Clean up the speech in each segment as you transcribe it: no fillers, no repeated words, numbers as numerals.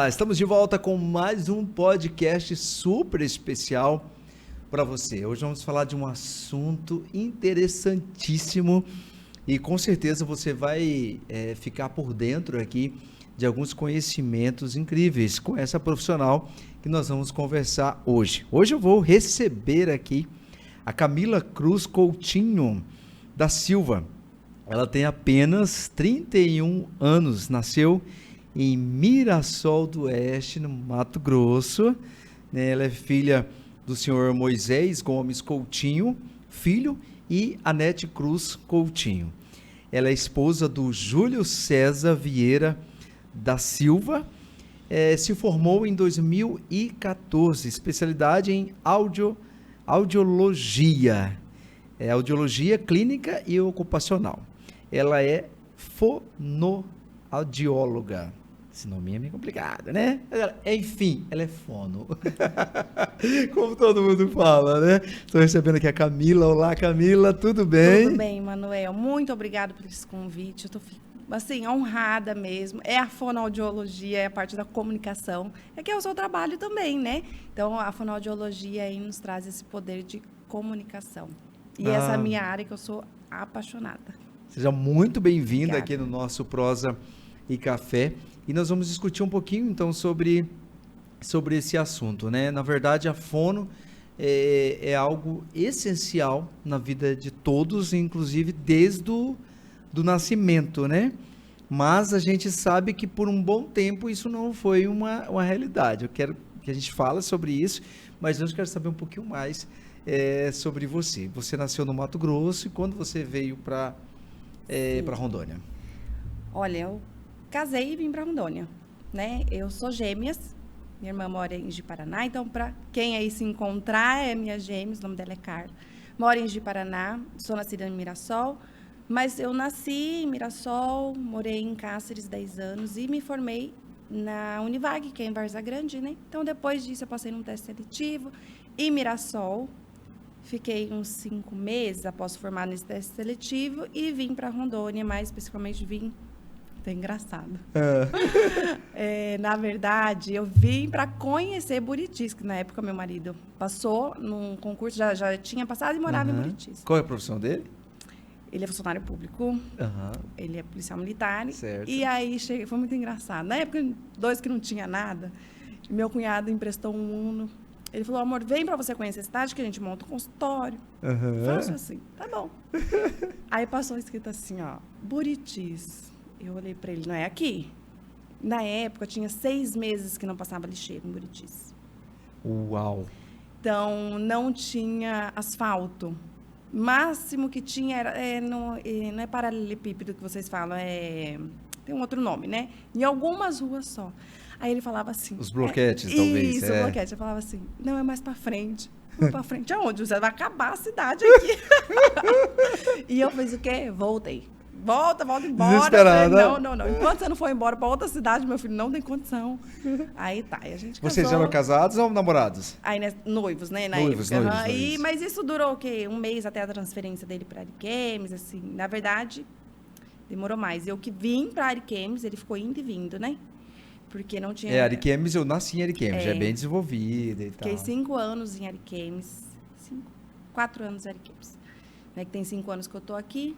Estamos de volta com mais um podcast super especial para você. Hoje vamos falar de um assunto interessantíssimo e com certeza você vai ficar por dentro aqui de alguns conhecimentos incríveis com essa profissional que nós vamos conversar hoje. Hoje eu vou receber aqui a Camila Cruz Coutinho da Silva. Ela tem apenas 31 anos, nasceu em Mirassol do Oeste, no Mato Grosso. Ela é filha do senhor Moisés Gomes Coutinho, filho, e Anete Cruz Coutinho. Ela é esposa do Júlio César Vieira da Silva, se formou em 2014, especialidade em audiologia, audiologia clínica e ocupacional. Ela é fonoaudióloga. Esse nome é meio complicado, né? Enfim, ela é fono. Como todo mundo fala, né? Estou recebendo aqui a Camila. Olá, Camila, tudo bem? Tudo bem, Manuel. Muito obrigada por esse convite. Eu estou, assim, honrada mesmo. É a fonoaudiologia, é a parte da comunicação. É que é o seu trabalho também, né? Então, a fonoaudiologia aí nos traz esse poder de comunicação. E essa é a minha área que eu sou apaixonada. Seja muito bem-vinda aqui no nosso Prosa e Café. E nós vamos discutir um pouquinho, então, sobre esse assunto, né? Na verdade, a fono é algo essencial na vida de todos, inclusive desde o nascimento, né? Mas a gente sabe que por um bom tempo isso não foi uma realidade. Eu quero que a gente fale sobre isso, mas antes eu quero saber um pouquinho mais sobre você. Você nasceu no Mato Grosso e quando você veio para Rondônia? Olha, eu casei e vim para Rondônia, né? Eu sou gêmeas, minha irmã mora em Ji-Paraná, então para quem aí se encontrar é minha gêmeas, o nome dela é Carla. Moro em Ji-Paraná, sou nascida em Mirassol, mas eu nasci em Mirassol, morei em Cáceres 10 anos e me formei na Univag, que é em Várzea Grande, né? Então depois disso eu passei num teste seletivo em Mirassol. Fiquei uns 5 meses após formar nesse teste seletivo e vim para Rondônia, mais especificamente vim. É engraçado. Na verdade, eu vim para conhecer Buritis, que na época meu marido passou num concurso, já tinha passado e morava em Buritis. Qual é a profissão dele? Ele é funcionário público, ele é policial militar. Certo. E aí foi muito engraçado. Na época, 2 que não tinha nada, meu cunhado emprestou um Uno. Ele falou, amor, vem para você conhecer a cidade que a gente monta um consultório. Faço assim, tá bom. Aí passou escrito assim, ó, Buritis. Eu olhei para ele, não é aqui? Na época, tinha 6 meses que não passava lixeiro em Buritis. Uau! Então, não tinha asfalto. Máximo que tinha não é paralelepípedo que vocês falam, tem um outro nome, né? Em algumas ruas só. Aí ele falava assim... Os bloquetes, talvez. Isso, o bloquete. Eu falava assim, não, é mais para frente. Para frente aonde? Você vai acabar a cidade aqui. E eu fiz o quê? Voltei. Volta embora. Desesperada. Não. Enquanto você não for embora para outra cidade, meu filho, não tem condição. Aí tá, aí a gente casou. Vocês já eram casados ou namorados? Aí, né, noivos, né? Noivos. Mas isso durou o quê? 1 mês até a transferência dele para Ariquemes, assim. Na verdade, demorou mais. Eu que vim para Ariquemes, ele ficou indo e vindo, né? Porque não tinha... Ariquemes, eu nasci em Ariquemes, já é bem desenvolvida e tal. Fiquei 5 anos em Ariquemes. 4 anos em Ariquemes. Né, que tem 5 anos que eu tô aqui,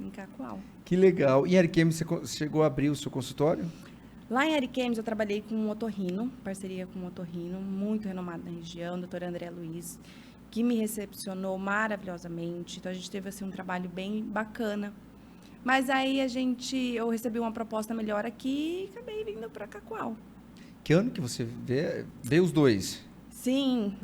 em Cacoal. Que legal. E em Ariquemes, você chegou a abrir o seu consultório? Lá em Ariquemes, eu trabalhei com um otorrino, parceria com um otorrino, muito renomado na região, o doutor André Luiz, que me recepcionou maravilhosamente. Então, a gente teve assim, um trabalho bem bacana. Mas aí eu recebi uma proposta melhor aqui e acabei vindo para Cacoal. Que ano que você veio os dois? Sim,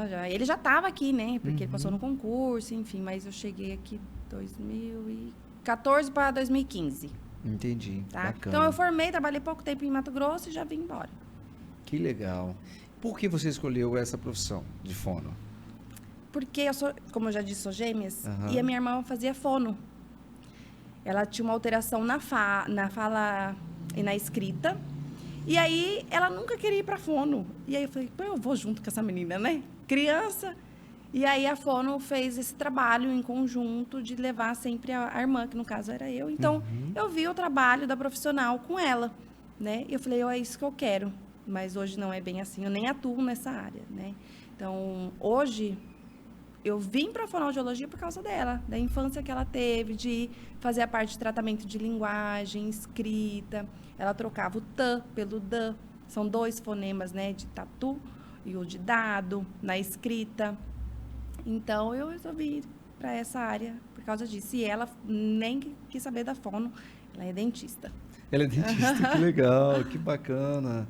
já. Ele já estava aqui, né? Porque ele passou no concurso, enfim. Mas eu cheguei aqui em 2014 para 2015. Entendi, tá? Bacana. Então eu formei, trabalhei pouco tempo em Mato Grosso e já vim embora. Que legal. Por que você escolheu essa profissão de fono? Porque eu sou, como eu já disse, sou gêmeas. E a minha irmã fazia fono. Ela tinha uma alteração na fala e na escrita. E aí, ela nunca queria ir para fono. E aí, eu falei, eu vou junto com essa menina, né? Criança. E aí, a fono fez esse trabalho em conjunto de levar sempre a irmã, que no caso era eu. Então, eu vi o trabalho da profissional com ela, né? E eu falei, é isso que eu quero. mas hoje não é bem assim, eu nem atuo nessa área, né? Então, hoje, eu vim para a fonoaudiologia por causa dela, da infância que ela teve, de fazer a parte de tratamento de linguagem, escrita. Ela trocava o tã pelo dã, são 2 fonemas, né, de tatu e o de dado, na escrita. Então, eu resolvi ir para essa área por causa disso. E ela nem quis saber da fono, ela é dentista. Ela é dentista, que legal, que bacana.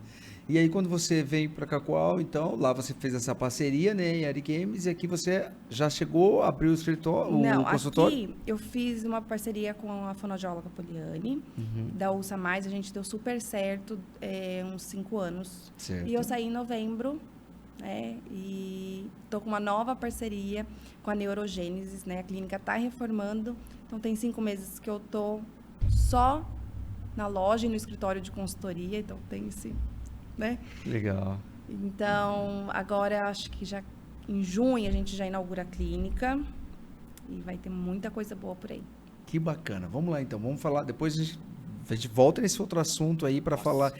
E aí, quando você veio para Cacoal, então, lá você fez essa parceria, né, em Ari Games, e aqui você já chegou, abriu o escritório, Não, o consultório? aqui eu fiz uma parceria com a fonoaudióloga Poliane, da Ulsa Mais, a gente deu super certo, uns 5 anos. Certo. E eu saí em novembro, né, e tô com uma nova parceria com a Neurogênesis, né, a clínica tá reformando, então tem 5 meses que eu tô só na loja e no escritório de consultoria, então tem esse, né? Legal. Então, agora acho que já em junho a gente já inaugura a clínica e vai ter muita coisa boa por aí. Que bacana. Vamos lá, então. Vamos falar. Depois a gente volta nesse outro assunto aí para falar.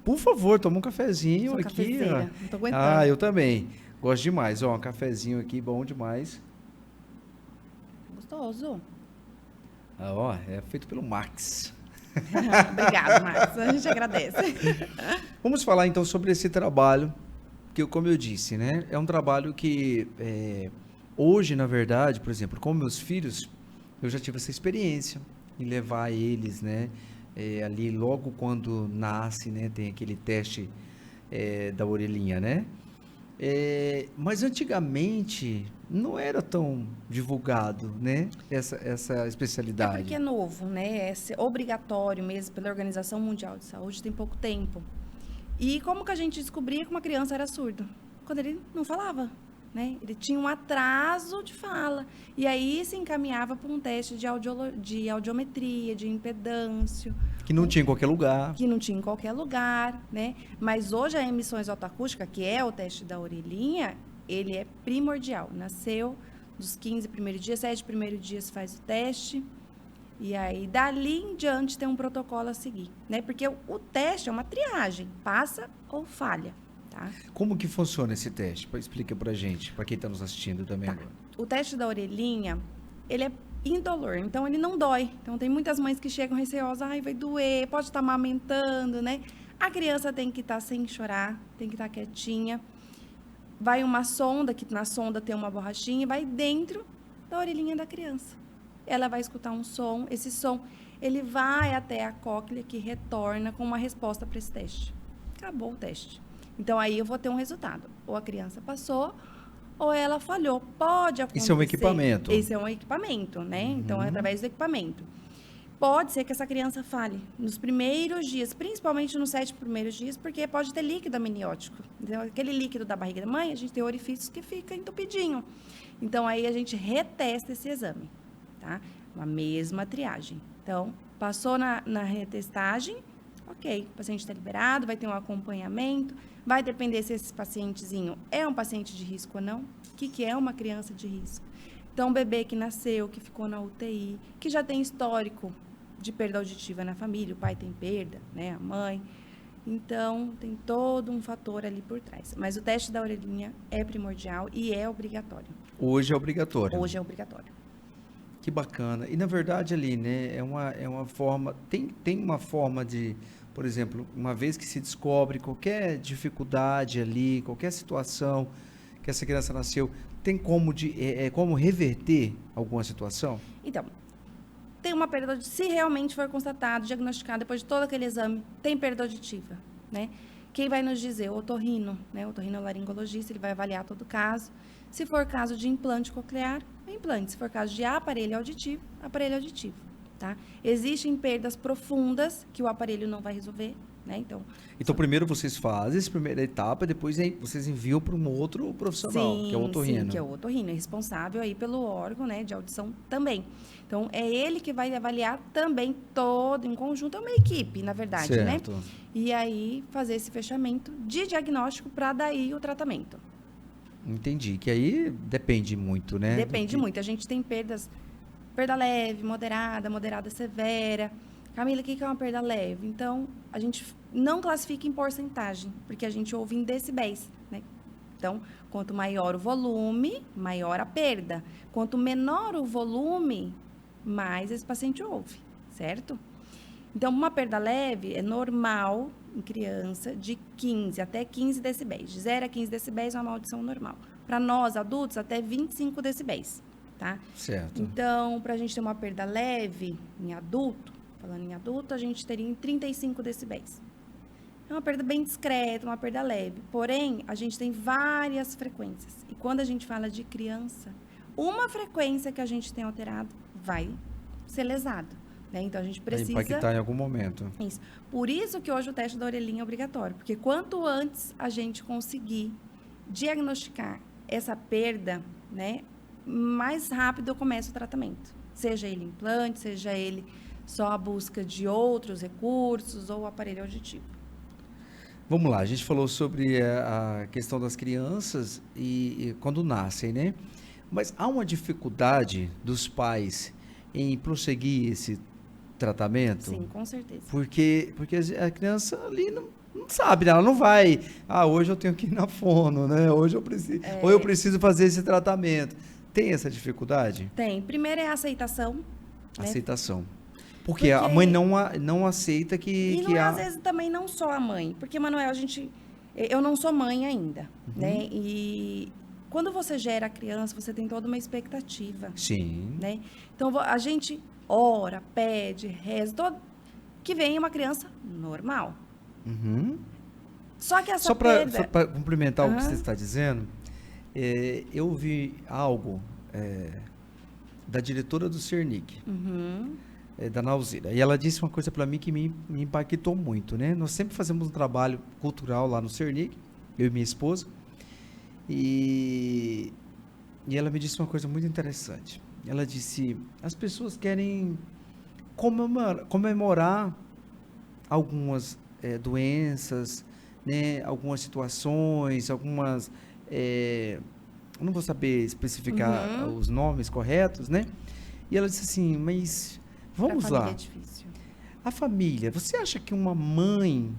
Por favor, toma um cafezinho Sou aqui. cafezeira, não tô aguentando. Ah, eu também. Gosto demais. Ó, um cafezinho aqui, bom demais. Gostoso. Ah, ó, é feito pelo Max. Obrigada, Marcos. A gente agradece. Vamos falar então sobre esse trabalho, que como eu disse, né, é um trabalho que hoje, na verdade, por exemplo, com meus filhos, eu já tive essa experiência em levar eles, né, ali logo quando nasce, né, tem aquele teste da orelhinha, né? Mas antigamente não era tão divulgado, né, essa especialidade. É porque é novo, né? É obrigatório mesmo pela Organização Mundial de Saúde, tem pouco tempo. E como que a gente descobria que uma criança era surdo? Quando ele não falava, né? Ele tinha um atraso de fala. E aí se encaminhava para um teste de audiometria, de impedância. Que não tinha em qualquer lugar. Que não tinha em qualquer lugar, né? Mas hoje a emissão isotoacústica, que é o teste da orelhinha, ele é primordial. Nasceu dos 15 primeiros dias, 7 primeiros dias faz o teste. E aí, dali em diante, tem um protocolo a seguir, né? Porque o teste é uma triagem, passa ou falha, tá? Como que funciona esse teste? Explica pra gente, pra quem tá nos assistindo também agora. O teste da orelhinha, ele é indolor, então ele não dói. Então, tem muitas mães que chegam receosas, ai, vai doer, pode estar amamentando, né? A criança tem que estar sem chorar, tem que estar quietinha. Vai uma sonda, que na sonda tem uma borrachinha, e vai dentro da orelhinha da criança. Ela vai escutar um som, esse som, ele vai até a cóclea que retorna com uma resposta para esse teste. Acabou o teste. Então, aí eu vou ter um resultado. Ou a criança passou, ou ela falhou. Pode acontecer. Isso é um equipamento. Esse é um equipamento, né? Então, é através do equipamento. Pode ser que essa criança fale nos primeiros dias, principalmente nos 7 primeiros dias, porque pode ter líquido amniótico. Então, aquele líquido da barriga da mãe, a gente tem orifícios que fica entupidinho. Então, aí a gente retesta esse exame, tá? Uma mesma triagem. Então, passou na retestagem, ok, o paciente está liberado, vai ter um acompanhamento, vai depender se esse pacientezinho é um paciente de risco ou não, o que é uma criança de risco. Então, um bebê que nasceu, que ficou na UTI, que já tem histórico de perda auditiva na família, o pai tem perda, né, a mãe. Então, tem todo um fator ali por trás. Mas o teste da orelhinha é primordial e é obrigatório. Hoje é obrigatório. Hoje é obrigatório. Que bacana. E, na verdade, ali, né, é uma forma... Tem uma forma de, por exemplo, uma vez que se descobre qualquer dificuldade ali, qualquer situação que essa criança nasceu, tem como reverter alguma situação? Então, tem uma perda auditiva, se realmente for constatado, diagnosticado, depois de todo aquele exame, tem perda auditiva, né? Quem vai nos dizer? O otorrino, né? O otorrinolaringologista, ele vai avaliar todo o caso. Se for caso de implante coclear, é implante. Se for caso de aparelho auditivo, tá? Existem perdas profundas que o aparelho não vai resolver, né? Então, primeiro vocês fazem essa primeira etapa, depois vocês enviam para um outro profissional, que é o otorrino. Sim, que é o otorrino, é responsável aí pelo órgão, né, de audição também. Então, é ele que vai avaliar também todo em conjunto, é uma equipe, na verdade, certo, né? E aí, fazer esse fechamento de diagnóstico para daí o tratamento. Entendi, que aí depende muito, né? Depende muito. A gente tem perda leve, moderada severa. Camila, o que é uma perda leve? Então, a gente não classifica em porcentagem, porque a gente ouve em decibéis, né? Então, quanto maior o volume, maior a perda. Quanto menor o volume, mais esse paciente ouve, certo? Então, uma perda leve é normal em criança de 15 até 15 decibéis. De 0 a 15 decibéis é uma audição normal. Para nós, adultos, até 25 decibéis, tá? Certo. Então, para a gente ter uma perda leve em adulto, falando em adulto, a gente teria em 35 decibéis. É uma perda bem discreta, uma perda leve. Porém, a gente tem várias frequências. E quando a gente fala de criança, uma frequência que a gente tem alterado vai ser lesada, né? Então, a gente precisa... Vai impactar em algum momento. Isso. Por isso que hoje o teste da orelhinha é obrigatório. Porque quanto antes a gente conseguir diagnosticar essa perda, né, mais rápido eu começo o tratamento. Seja ele implante, seja ele só a busca de outros recursos ou aparelho auditivo. Vamos lá, a gente falou sobre a questão das crianças e quando nascem, né? Mas há uma dificuldade dos pais em prosseguir esse tratamento? Sim, com certeza. Porque a criança ali não sabe, né? Ela não vai, hoje eu tenho que ir na fono, né? Hoje eu preciso, ou eu preciso fazer esse tratamento. Tem essa dificuldade? Tem. Primeiro é a aceitação. Né? Aceitação. Porque a mãe não aceita que... Às vezes também não só a mãe. Porque, Manuel, eu não sou mãe ainda, né? E quando você gera a criança, você tem toda uma expectativa. Sim. Né? Então, a gente ora, pede, reza, que venha uma criança normal. Uhum. Só que essa Só perda... para complementar o que você está dizendo, eu vi algo da diretora do Cernic, da Nauzira, e ela disse uma coisa para mim que me impactou muito, né? Nós sempre fazemos um trabalho cultural lá no Cernic, eu e minha esposa, e ela me disse uma coisa muito interessante. Ela disse, as pessoas querem comemorar algumas doenças, né? Algumas situações, algumas... eu não vou saber especificar os nomes corretos, né? E ela disse assim, mas vamos lá. É difícil. A família, você acha que uma mãe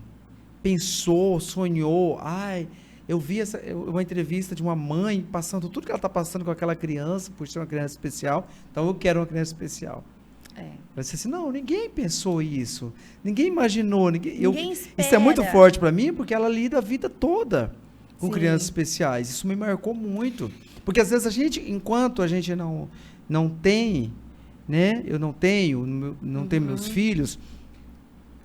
pensou, sonhou, eu vi uma entrevista de uma mãe passando tudo que ela está passando com aquela criança, por ser uma criança especial, então eu quero uma criança especial. Ela disse assim, não, ninguém pensou isso, ninguém imaginou, ninguém espera. Isso é muito forte para mim, porque ela lida a vida toda com crianças especiais, isso me marcou muito, porque às vezes a gente, enquanto a gente não tem, né, eu não tenho meus filhos,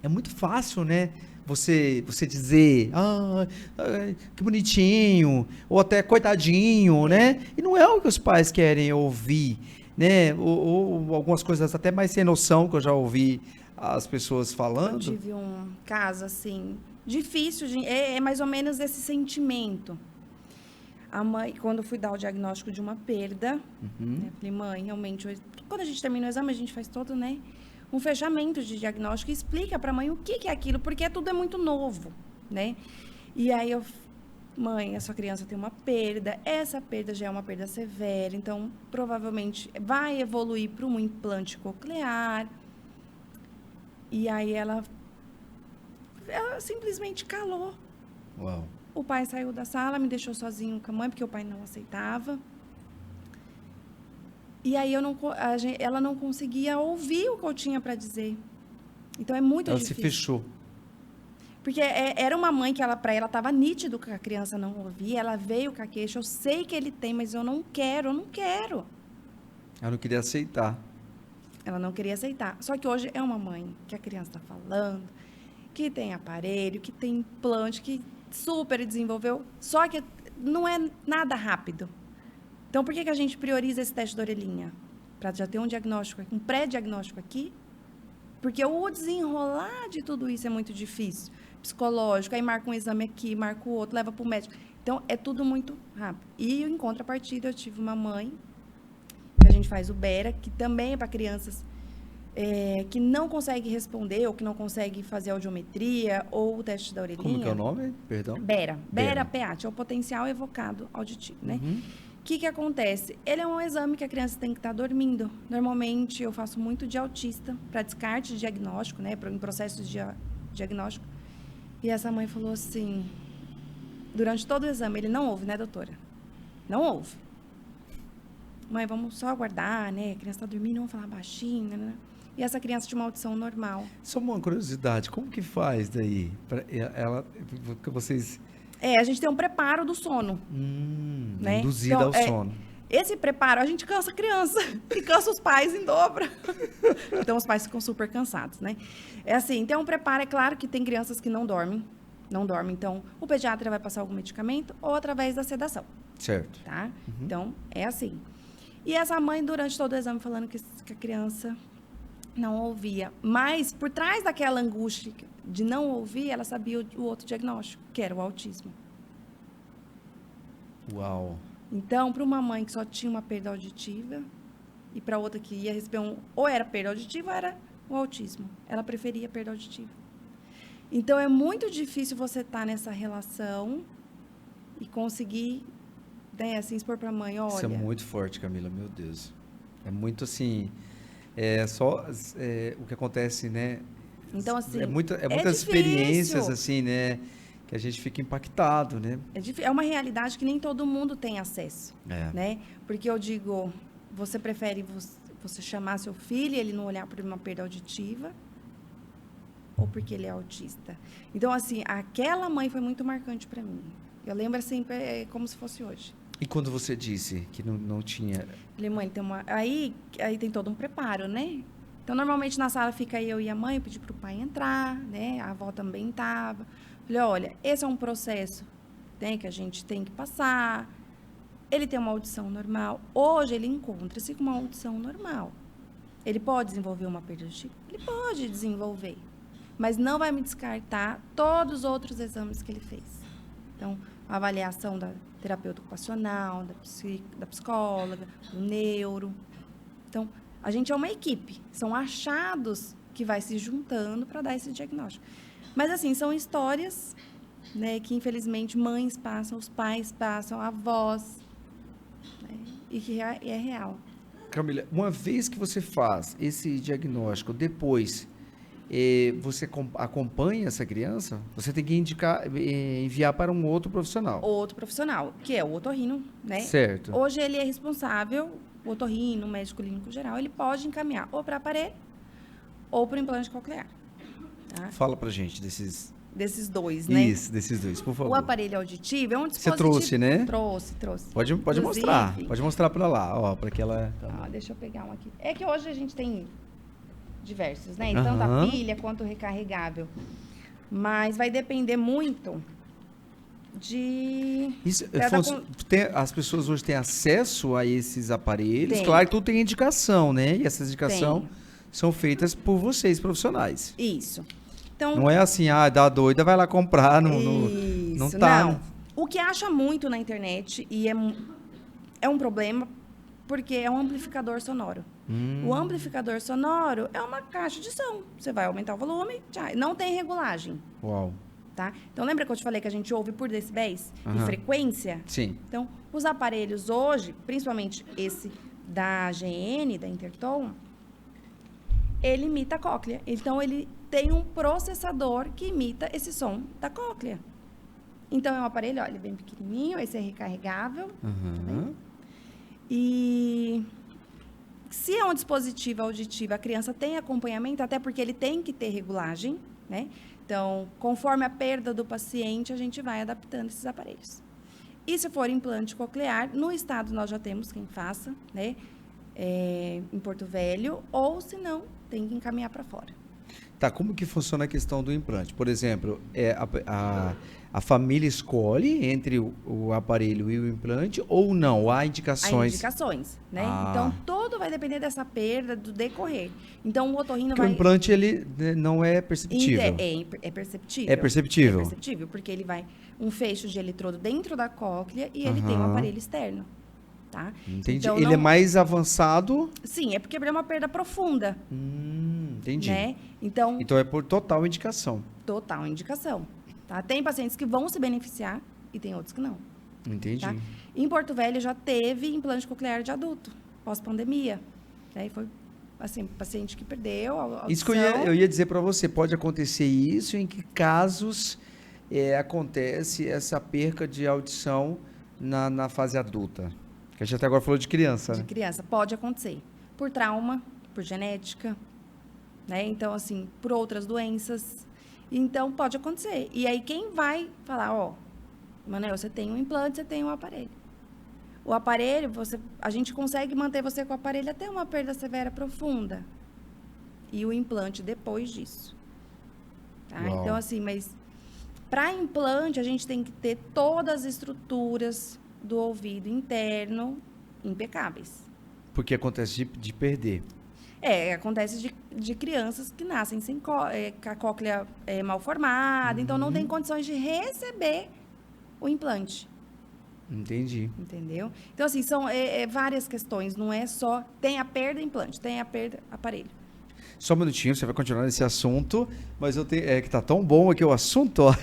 é muito fácil, né, você dizer, que bonitinho, ou até coitadinho, né, e não é o que os pais querem ouvir, né, ou algumas coisas até mais sem noção, que eu já ouvi as pessoas falando. Eu tive um caso, assim, difícil, é mais ou menos esse sentimento. A mãe, quando eu fui dar o diagnóstico de uma perda, né, falei, mãe, realmente, quando a gente termina o exame, a gente faz todo, né, um fechamento de diagnóstico e explica para a mãe o que é aquilo, porque tudo é muito novo, né? E aí mãe, a sua criança tem uma perda, essa perda já é uma perda severa, então provavelmente vai evoluir para um implante coclear. E aí ela simplesmente calou. Uau. O pai saiu da sala, me deixou sozinho com a mãe, porque o pai não aceitava. E aí ela não conseguia ouvir o que eu tinha para dizer. Então é muito difícil. Ela se fechou. Porque era uma mãe que para ela estava nítido que a criança não ouvia. Ela veio com a queixa, eu sei que ele tem, mas eu não quero. Ela não queria aceitar. Ela não queria aceitar. Só que hoje é uma mãe que a criança está falando, que tem aparelho, que tem implante, que super desenvolveu. Só que não é nada rápido. Então, por que a gente prioriza esse teste da orelhinha? Para já ter um diagnóstico, um pré-diagnóstico aqui. Porque o desenrolar de tudo isso é muito difícil. Psicológico, aí marca um exame aqui, marca o outro, leva para o médico. Então, é tudo muito rápido. E, em contrapartida, eu tive uma mãe, que a gente faz o BERA, que também é para crianças que não conseguem responder, ou que não conseguem fazer audiometria, ou o teste da orelhinha. Como que é o nome? Perdão. BERA. BERA PEAT, é o potencial evocado auditivo, né? que acontece? Ele é um exame que a criança tem que estar dormindo. Normalmente, eu faço muito de autista, para descarte diagnóstico, né? Em processo de diagnóstico. E essa mãe falou assim, durante todo o exame, ele não ouve, né, doutora? Não ouve. Mãe, vamos só aguardar, né? A criança está dormindo, vamos falar baixinho, né? E essa criança tinha uma audição normal. Só uma curiosidade, como que faz daí? Que vocês... A gente tem um preparo do sono. Né? Induzida Então, ao sono. Esse preparo, a gente cansa a criança e cansa os pais em dobro. Então, os pais ficam super cansados, né? É assim, então, um preparo, é claro que tem crianças que não dormem. Então, o pediatra vai passar algum medicamento ou através da sedação. Certo. Tá? Então, é assim. E essa mãe, durante todo o exame, falando que a criança não ouvia. Mas, por trás daquela angústia de não ouvir, ela sabia o outro diagnóstico, que era o autismo. Uau. Então, para uma mãe que só tinha uma perda auditiva e para outra que ia receber ou era perda auditiva ou era o autismo. Ela preferia a perda auditiva. Então, é muito difícil você estar nessa relação e conseguir, né, assim, expor para a mãe, olha... Isso é muito forte, Camila, meu Deus. É muito assim... o que acontece, né? Então, assim, muitas difícil. Experiências, assim, né? Que a gente fica impactado, né? É uma realidade que nem todo mundo tem acesso, né? Porque eu digo, você prefere você chamar seu filho e ele não olhar por uma perda auditiva ou porque ele é autista? Então, assim, aquela mãe foi muito marcante para mim. Eu lembro, assim, como se fosse hoje. E quando você disse que não tinha... Falei, mãe, aí tem todo um preparo, né? Então, normalmente, na sala fica eu e a mãe, eu pedi para o pai entrar, né? A avó também estava. Falei, olha, esse é um processo, né, que a gente tem que passar. Ele tem uma audição normal. Hoje, ele encontra-se com uma audição normal. Ele pode desenvolver uma perda auditiva? Ele pode desenvolver. Mas não vai me descartar todos os outros exames que ele fez. Então, a avaliação da terapeuta ocupacional, da psicóloga, do neuro. Então, a gente é uma equipe. São achados que vai se juntando para dar esse diagnóstico. Mas, assim, são histórias, né, que, infelizmente, mães passam, os pais passam, avós, né, e que é real. Camila, uma vez que você faz esse diagnóstico, depois você acompanha essa criança, você tem que enviar para um outro profissional. Outro profissional, que é o otorrino, né? Certo. Hoje ele é responsável, o otorrino, o médico clínico geral, ele pode encaminhar ou para aparelho ou para o implante coclear. Tá? Fala pra gente desses dois, né? Isso, desses dois, por favor. O aparelho auditivo é um dispositivo... Você trouxe, né? Trouxe. Pode mostrar. Pode mostrar pra lá, ó, para que ela... Deixa eu pegar um aqui. É que hoje a gente tem diversos, né? Tanto a pilha quanto o recarregável. Mas vai depender muito de... As pessoas hoje têm acesso a esses aparelhos? Tem. Claro que tudo tem indicação, né? E essas indicações são feitas por vocês, profissionais. Isso. Então, não é assim, dá doida, vai lá comprar, não tá. Não. O que acha muito na internet, e é um problema, porque é um amplificador sonoro. O amplificador sonoro é uma caixa de som. Você vai aumentar o volume, não tem regulagem. Uau. Tá? Então, lembra que eu te falei que a gente ouve por decibéis e frequência? Sim. Então, os aparelhos hoje, principalmente esse da GN, da Intertom, ele imita a cóclea. Então, ele tem um processador que imita esse som da cóclea. Então, é um aparelho, olha, bem pequenininho, esse é recarregável. Né? E se é um dispositivo auditivo, a criança tem acompanhamento, até porque ele tem que ter regulagem, né? Então, conforme a perda do paciente, a gente vai adaptando esses aparelhos. E se for implante coclear, no estado nós já temos quem faça, né? Em Porto Velho, ou se não, tem que encaminhar para fora. Tá, como que funciona a questão do implante? Por exemplo, a família escolhe entre o aparelho e o implante ou não? Há indicações? Há indicações, né? Então, todo vai depender dessa perda, do decorrer. Então, o otorrino vai... o implante, ele não é perceptível. É perceptível. É perceptível? É perceptível, porque ele vai um feixo de eletrodo dentro da cóclea e ele tem um aparelho externo. Tá? Entendi. Então, ele é mais avançado? Sim, é porque é uma perda profunda. Entendi. Né? Então é por total indicação. Total indicação. Tá? Tem pacientes que vão se beneficiar e tem outros que não. Entendi. Tá? Em Porto Velho já teve implante coclear de adulto, pós-pandemia. Né? E foi, assim, paciente que perdeu a audição. Isso que eu ia dizer para você, pode acontecer isso, em que casos acontece essa perca de audição na fase adulta? Que a gente até agora falou de criança, De né? criança, pode acontecer. Por trauma, por genética, né? Então, assim, por outras doenças. Então, pode acontecer. E aí, quem vai falar, ó, Manuel, você tem um implante, você tem um aparelho. O aparelho, a gente consegue manter você com o aparelho até uma perda severa profunda. E o implante depois disso. Tá? Então, assim, mas para implante, a gente tem que ter todas as estruturas do ouvido interno impecáveis. Porque acontece de perder. Acontece de crianças que nascem com a cóclea mal formada, então não tem condições de receber o implante. Entendi. Entendeu? Então, assim, são várias questões, não é só tem a perda implante, tem a perda aparelho. Só um minutinho, você vai continuar nesse assunto, mas eu tenho, que tá tão bom aqui o assunto, ó,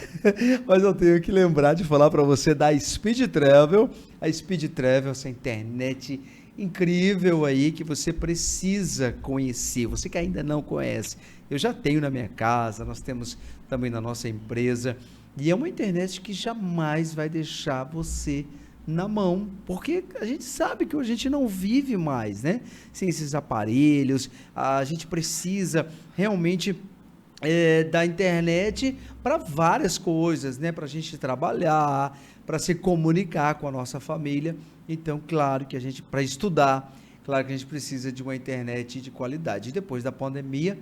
mas eu tenho que lembrar de falar para você da Speed Travel, a Speed Travel, essa internet incrível aí que você precisa conhecer, você que ainda não conhece. Eu já tenho na minha casa, nós temos também na nossa empresa, e é uma internet que jamais vai deixar você na mão, porque a gente sabe que hoje a gente não vive mais, né? Sem esses aparelhos, a gente precisa realmente da internet para várias coisas, né? Para a gente trabalhar, para se comunicar com a nossa família. Então, claro que a gente, para estudar, claro que a gente precisa de uma internet de qualidade. E depois da pandemia,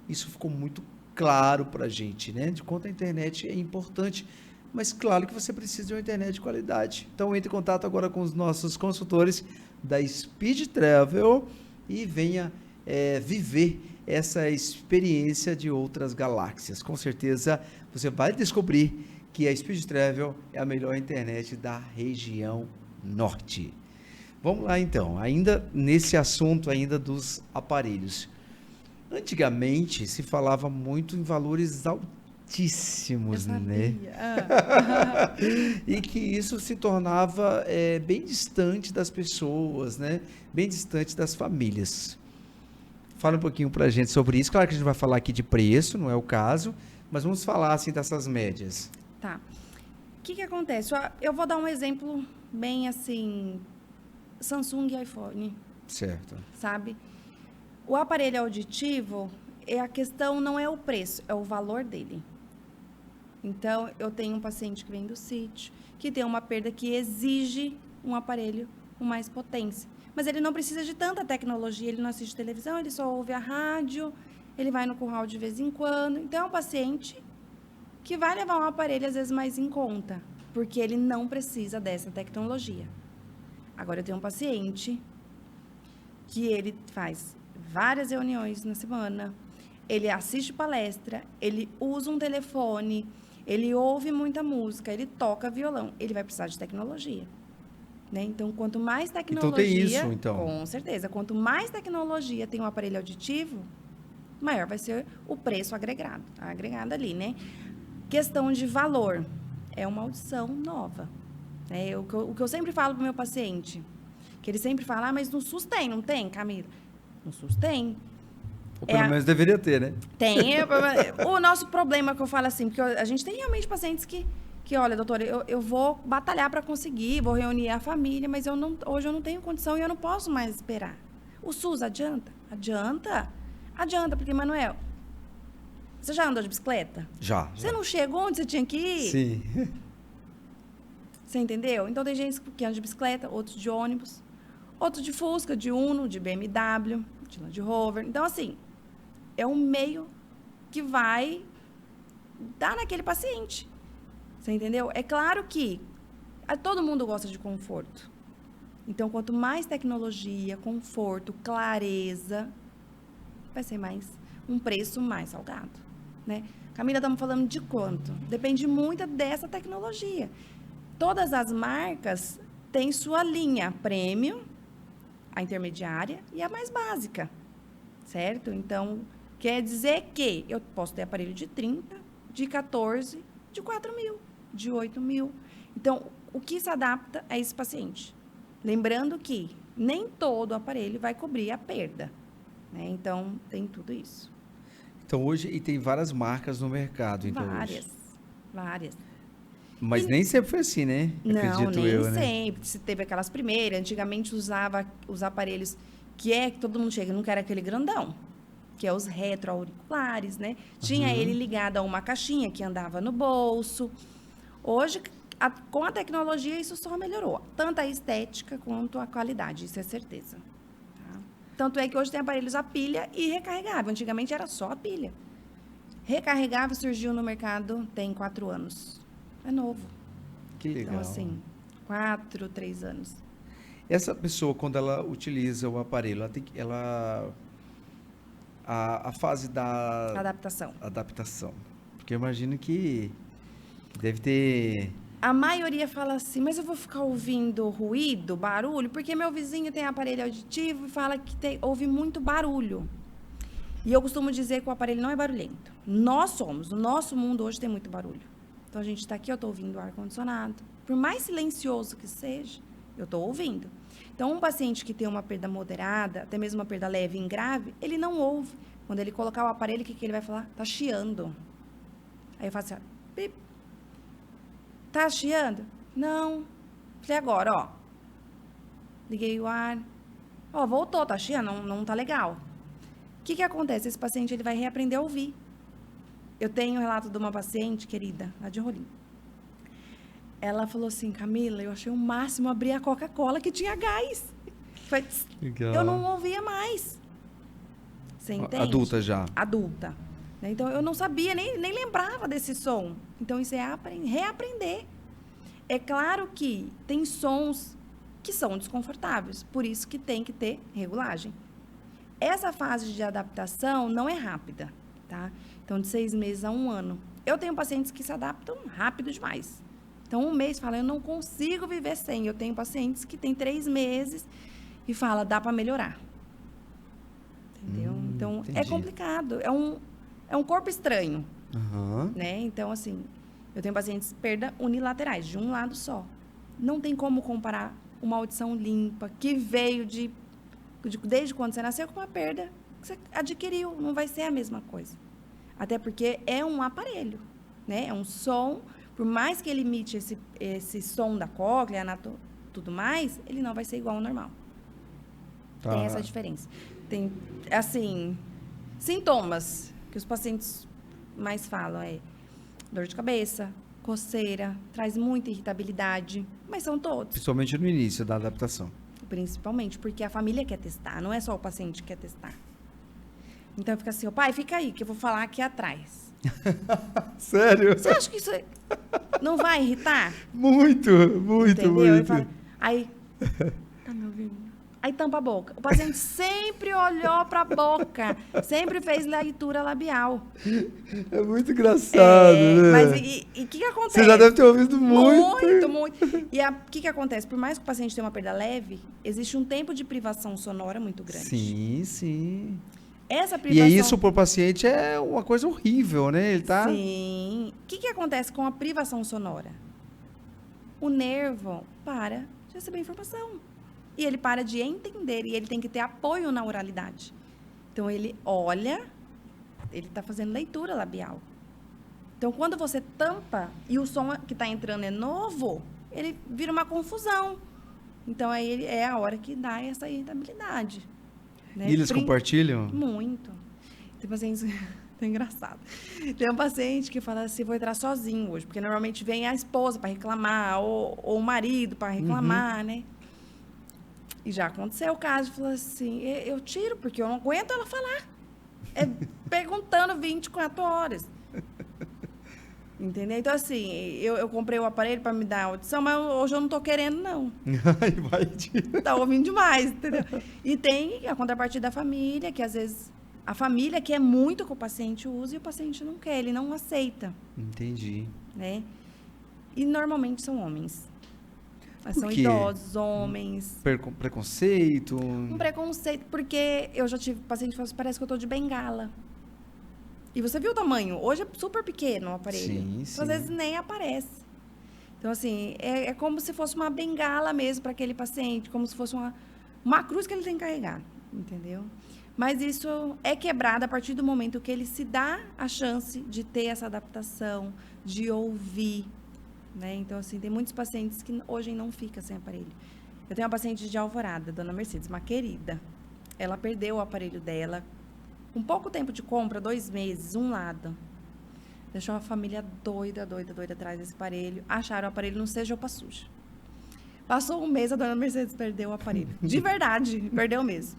isso ficou muito claro para a gente, né? De quanto a internet é importante. Mas claro que você precisa de uma internet de qualidade. Então entre em contato agora com os nossos consultores da Speed Travel e venha viver essa experiência de outras galáxias. Com certeza você vai descobrir que a Speed Travel é a melhor internet da região norte. Vamos lá então, ainda nesse assunto ainda dos aparelhos. Antigamente se falava muito em valores altíssimos, né? E que isso se tornava bem distante das pessoas, né? Bem distante das famílias. Fala um pouquinho pra gente sobre isso. Claro que a gente vai falar aqui de preço, não é o caso, mas vamos falar assim dessas médias. Tá. O que acontece? Eu vou dar um exemplo bem assim, Samsung e iPhone. Certo. Sabe? O aparelho auditivo, a questão não é o preço, é o valor dele. Então, eu tenho um paciente que vem do sítio, que tem uma perda que exige um aparelho com mais potência. Mas ele não precisa de tanta tecnologia, ele não assiste televisão, ele só ouve a rádio, ele vai no curral de vez em quando. Então, é um paciente que vai levar um aparelho, às vezes, mais em conta, porque ele não precisa dessa tecnologia. Agora, eu tenho um paciente que ele faz várias reuniões na semana, ele assiste palestra, ele usa um telefone, ele ouve muita música, ele toca violão, ele vai precisar de tecnologia. Né? Então, quanto mais tecnologia... Então tem isso, então. Com certeza. Quanto mais tecnologia tem um aparelho auditivo, maior vai ser o preço agregado ali, né? Questão de valor. É uma audição nova. Né? O que eu sempre falo para o meu paciente, que ele sempre fala, mas no SUS tem, não tem, Camila? No SUS tem. Ou pelo menos deveria ter, né? Tem. O nosso problema que eu falo assim, porque a gente tem realmente pacientes que olha, doutora, eu vou batalhar para conseguir, vou reunir a família, mas hoje eu não tenho condição e eu não posso mais esperar. O SUS adianta? Adianta. Adianta, porque, Manuel, você já andou de bicicleta? Já. Você não chegou onde você tinha que ir? Sim. Você entendeu? Então, tem gente que anda de bicicleta, outros de ônibus, outros de Fusca, de Uno, de BMW, de Land Rover. Então, assim, é um meio que vai dar naquele paciente. Você entendeu? É claro que todo mundo gosta de conforto. Então, quanto mais tecnologia, conforto, clareza, vai ser um preço mais salgado, né? Camila, estamos falando de quanto? Depende muito dessa tecnologia. Todas as marcas têm sua linha premium, a intermediária e a mais básica, certo? Então, quer dizer que eu posso ter aparelho de 30, de 14, de 4 mil, de 8 mil. Então, o que se adapta a esse paciente. Lembrando que nem todo aparelho vai cobrir a perda, né? Então, tem tudo isso. Então, hoje, e tem várias marcas no mercado, então, Várias, hoje. várias. Mas nem sempre foi assim, né? Não, Acredito nem eu, né? sempre. Se teve aquelas primeiras, antigamente usava os aparelhos que todo mundo chega, não quer aquele grandão, que é os retroauriculares, né? Tinha ele ligado a uma caixinha que andava no bolso. Hoje, com a tecnologia, isso só melhorou. Tanto a estética quanto a qualidade, isso é certeza. Tá? Tanto é que hoje tem aparelhos a pilha e recarregável. Antigamente era só a pilha. Recarregável surgiu no mercado tem 4 anos. É novo. Que legal. Então, assim, 4, 3 anos. Essa pessoa, quando ela utiliza o aparelho, ela tem que, a fase da adaptação. Porque eu imagino que deve ter... A maioria fala assim, mas eu vou ficar ouvindo ruído, barulho, porque meu vizinho tem aparelho auditivo e fala que ouve muito barulho. E eu costumo dizer que o aparelho não é barulhento. O nosso mundo hoje tem muito barulho. Então, a gente está aqui, eu estou ouvindo o ar-condicionado. Por mais silencioso que seja, eu estou ouvindo. Então, um paciente que tem uma perda moderada, até mesmo uma perda leve e grave, ele não ouve. Quando ele colocar o aparelho, o que ele vai falar? Tá chiando. Aí eu faço assim, ó, pip. Tá chiando? Não. Falei, agora, ó. Liguei o ar. Ó, voltou, tá chiando? Não tá legal. O que acontece? Esse paciente, ele vai reaprender a ouvir. Eu tenho um relato de uma paciente, querida, lá de Rolim. Ela falou assim, Camila, eu achei o máximo abrir a Coca-Cola que tinha gás. Foi, eu não ouvia mais. Você entende? Adulta já. Adulta. Então, eu não sabia, nem lembrava desse som. Então, isso é reaprender. É claro que tem sons que são desconfortáveis, por isso que tem que ter regulagem. Essa fase de adaptação não é rápida, tá? Então, de 6 meses a 1 ano. Eu tenho pacientes que se adaptam rápido demais. Então, 1 mês fala, eu não consigo viver sem. Eu tenho pacientes que têm 3 meses e fala, dá para melhorar. Entendeu? Então, entendi. É complicado. É um corpo estranho, Uhum. né? Então, assim, eu tenho pacientes perda unilaterais, de um lado só. Não tem como comparar uma audição limpa, que veio desde quando você nasceu, com uma perda que você adquiriu. Não vai ser a mesma coisa. Até porque é um aparelho, né? É um som, por mais que ele emite esse som da cóclea, tudo mais, ele não vai ser igual ao normal. Tá. Tem essa diferença. Tem, assim, sintomas que os pacientes mais falam dor de cabeça, coceira, traz muita irritabilidade, mas são todos. Principalmente no início da adaptação. Principalmente porque a família quer testar, não é só o paciente que quer testar. Então fica assim, pai, fica aí, que eu vou falar aqui atrás. Sério? Você acha que isso não vai irritar? Muito, Entendeu? muito. Aí, tá me ouvindo? Aí tampa a boca. O paciente sempre olhou para a boca, sempre fez leitura labial. É muito engraçado, né? Mas e o que acontece? Você já deve ter ouvido muito. Muito. E o que acontece? Por mais que o paciente tenha uma perda leve, existe um tempo de privação sonora muito grande. Sim, sim. Essa privação... E isso para o paciente é uma coisa horrível, né? Ele tá... Sim. O que acontece com a privação sonora? O nervo para de receber informação. E ele para de entender. E ele tem que ter apoio na oralidade. Então, ele olha, ele está fazendo leitura labial. Então, quando você tampa e o som que está entrando é novo, ele vira uma confusão. Então, aí é a hora que dá essa irritabilidade. Né? E eles compartilham? Muito. Tem pacientes... É engraçado. Tem um paciente que fala assim, vou entrar sozinho hoje, porque normalmente vem a esposa para reclamar, ou o marido para reclamar, né? E já aconteceu o caso, falou assim, eu tiro, porque eu não aguento ela falar. Perguntando 24 horas. Entendeu? Então, assim, eu comprei o aparelho para me dar audição, mas hoje eu não estou querendo, não. Tá ouvindo demais, entendeu? E tem a contrapartida da família, que às vezes a família quer muito que o paciente use e o paciente não quer, ele não aceita. Entendi. Né? E normalmente são homens. São quê? idosos, homens. Preconceito? Um preconceito, porque eu já tive paciente que falou assim, parece que eu tô de bengala. E você viu o tamanho? Hoje é super pequeno o aparelho. Sim, então, sim. às vezes nem aparece. Então, assim, é como se fosse uma bengala mesmo para aquele paciente, como se fosse uma cruz que ele tem que carregar, entendeu? Mas isso é quebrado a partir do momento que ele se dá a chance de ter essa adaptação, de ouvir, né? Então, assim, tem muitos pacientes que hoje não ficam sem aparelho. Eu tenho uma paciente de Alvorada, dona Mercedes, uma querida. Ela perdeu o aparelho dela, com pouco tempo de compra, 2 meses, um lado. Deixou a família doida atrás desse aparelho. Acharam o aparelho no Sejopa Suja. Passou um mês, a dona Mercedes perdeu o aparelho. De verdade, perdeu mesmo.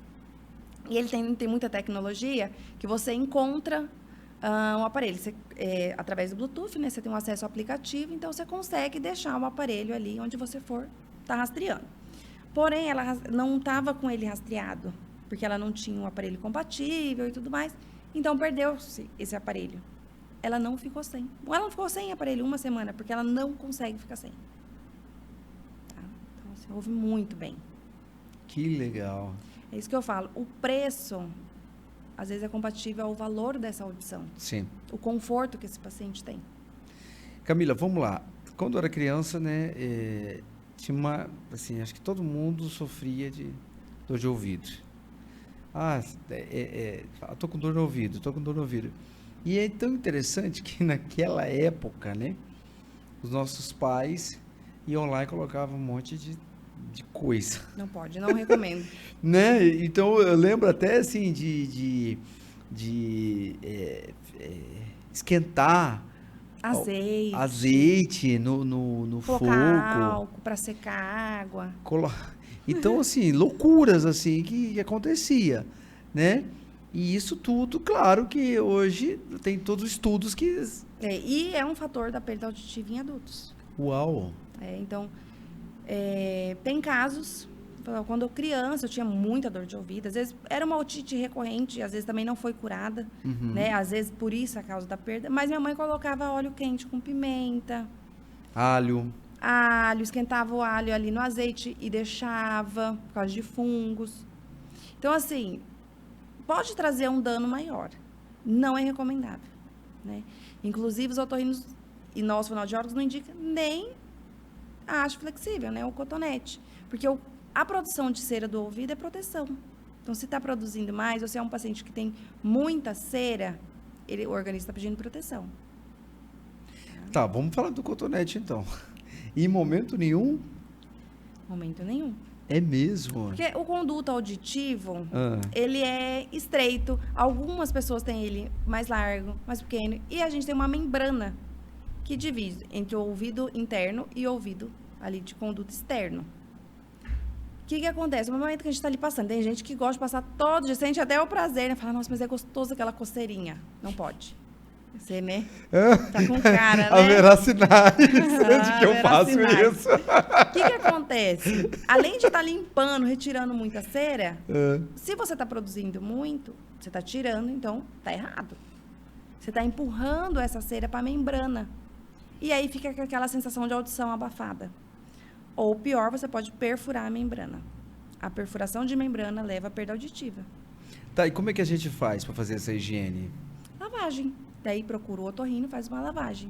E ele tem muita tecnologia que você encontra um aparelho. Você, através do Bluetooth, né? Você tem um acesso ao aplicativo, então você consegue deixar o aparelho ali onde você for, tá rastreando. Porém, ela não estava com ele rastreado, porque ela não tinha um aparelho compatível e tudo mais. Então, perdeu-se esse aparelho. Ela não ficou sem. Ela não ficou sem aparelho 1 semana, porque ela não consegue ficar sem. Tá? Então, você ouve muito bem. Que legal. É isso que eu falo. O preço, às vezes, é compatível ao valor dessa audição. Sim. O conforto que esse paciente tem. Camila, vamos lá. Quando eu era criança, né, tinha uma, assim, acho que todo mundo sofria de dor de ouvido. Tô com dor no ouvido, tô com dor no ouvido. E é tão interessante que naquela época, né, os nossos pais iam lá e colocavam um monte de coisa. Não pode, não recomendo. Né? Então, eu lembro até, assim, de esquentar azeite no fogo. Colocar álcool para secar a água. Então, assim, loucuras, assim, que acontecia, né? E isso tudo, claro que hoje tem todos os estudos que... E é um fator da perda auditiva em adultos. Uau! Então, tem casos, quando eu criança, eu tinha muita dor de ouvido, às vezes era uma otite recorrente, às vezes também não foi curada, né? Às vezes por isso a causa da perda, mas minha mãe colocava óleo quente com pimenta. Alho, esquentava o alho ali no azeite e deixava, por causa de fungos. Então, assim, pode trazer um dano maior. Não é recomendável, né? Inclusive, os otorrinos e nós, fonoaudiólogos, não indicam nem a haste flexível, né? O cotonete. Porque a produção de cera do ouvido é proteção. Então, se está produzindo mais, ou se é um paciente que tem muita cera, o organismo está pedindo proteção. Tá, vamos falar do cotonete, então. Em momento nenhum? Momento nenhum. É mesmo? Porque o conduto auditivo, ele é estreito. Algumas pessoas têm ele mais largo, mais pequeno. E a gente tem uma membrana que divide entre o ouvido interno e o ouvido ali de conduto externo. O que acontece? No momento que a gente está ali passando, tem gente que gosta de passar todo dia, sente até o prazer, né? Fala, nossa, mas é gostoso aquela coceirinha. Não pode. Você, né? Tá com cara, né? Haverá sinais de que eu faço isso. O que acontece? Além de estar limpando, retirando muita cera, se você está produzindo muito, você está tirando, então tá errado. Você está empurrando essa cera para a membrana. E aí fica com aquela sensação de audição abafada. Ou pior, você pode perfurar a membrana. A perfuração de membrana leva à perda auditiva. Tá, e como é que a gente faz para fazer essa higiene? Lavagem. Daí procura o otorrino e faz uma lavagem.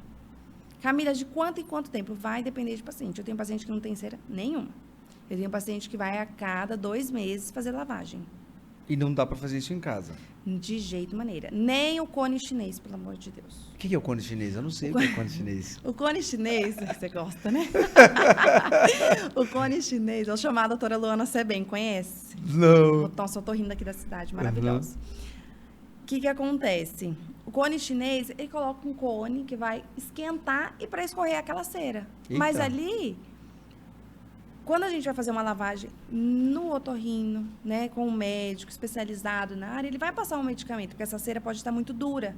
Camila, de quanto em quanto tempo? Vai depender de paciente. Eu tenho paciente que não tem cera nenhuma. Eu tenho paciente que vai a cada 2 meses fazer lavagem. E não dá para fazer isso em casa? De jeito maneira. Nem o cone chinês, pelo amor de Deus. O que é o cone chinês? Eu não sei o que é o cone chinês. O cone chinês, você gosta, né? O cone chinês, é o chamado doutora Luana Sebem, conhece? Não. Nossa, eu tô rindo aqui da cidade, maravilhosa. O que acontece? O cone chinês, ele coloca um cone que vai esquentar e para escorrer aquela cera. Eita. Mas ali, quando a gente vai fazer uma lavagem no otorrino, né, com um médico especializado na área, ele vai passar um medicamento, porque essa cera pode estar muito dura.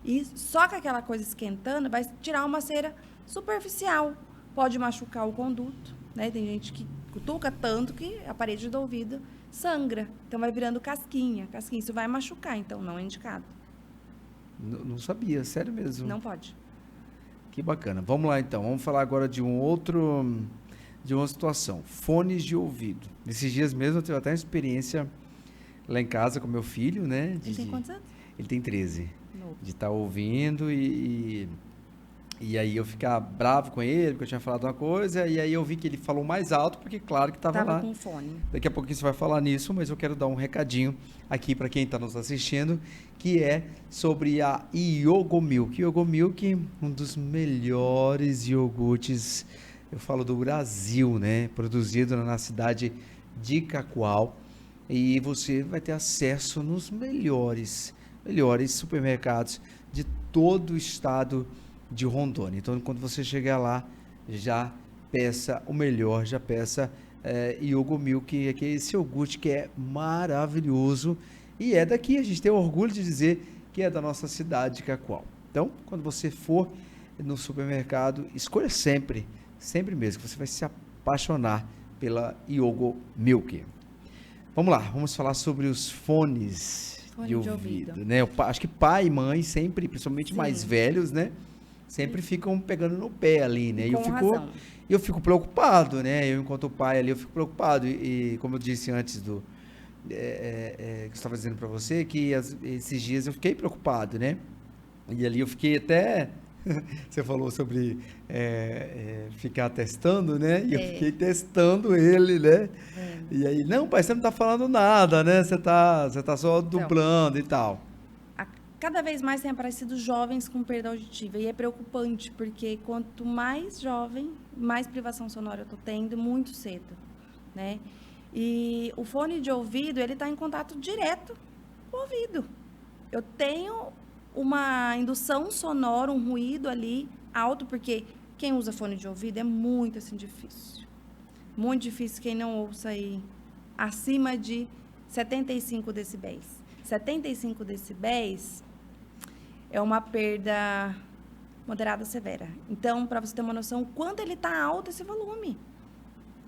E só que aquela coisa esquentando vai tirar uma cera superficial. Pode machucar o conduto, né? Tem gente que cutuca tanto que a parede do ouvido sangra. Então vai virando casquinha. Casquinha, isso vai machucar, então não é indicado. Não sabia, sério mesmo. Não pode. Que bacana. Vamos lá, então. Vamos falar agora de uma situação. Fones de ouvido. Nesses dias mesmo eu tive até uma experiência lá em casa com meu filho, né? Ele tem quantos anos? Ele tem 13. Novo. De estar ouvindo e E aí eu ficar bravo com ele, porque eu tinha falado uma coisa, e aí eu vi que ele falou mais alto, porque claro que estava Tava lá. com fone. Daqui a pouquinho você vai falar nisso, mas eu quero dar um recadinho aqui para quem está nos assistindo, que é sobre a Yogo Milk. Yogo Milk, um dos melhores iogurtes, eu falo do Brasil, né? Produzido na cidade de Cacoal. E você vai ter acesso nos melhores supermercados de todo o estado de Rondônia. Então, quando você chegar lá, já peça o melhor, já peça Yogo Milk, que é esse iogurte que é maravilhoso e é daqui. A gente tem orgulho de dizer que é da nossa cidade de Cacoal. Então, quando você for no supermercado, escolha sempre mesmo, que você vai se apaixonar pela Yogo Milk. Vamos lá, vamos falar sobre os fones de ouvido, né? Acho que pai e mãe sempre, principalmente mais velhos, né? Sempre ficam pegando no pé ali, né? E eu fico preocupado, né? Eu, enquanto pai ali, eu fico preocupado. E como eu disse antes que eu estava dizendo para você, que esses dias eu fiquei preocupado, né? E ali eu fiquei até... Você falou sobre ficar testando, né? E eu fiquei testando ele, né? E aí, não, pai, você não tá falando nada, né? Você tá só dublando e tal. Cada vez mais tem aparecido jovens com perda auditiva. E é preocupante, porque quanto mais jovem, mais privação sonora eu tô tendo, muito cedo, né? E o fone de ouvido, ele tá em contato direto com o ouvido. Eu tenho uma indução sonora, um ruído ali alto, porque quem usa fone de ouvido é muito, assim, difícil. Muito difícil quem não ouça aí acima de 75 decibéis. 75 decibéis é uma perda moderada severa. Então, para você ter uma noção, quanto ele está alto esse volume.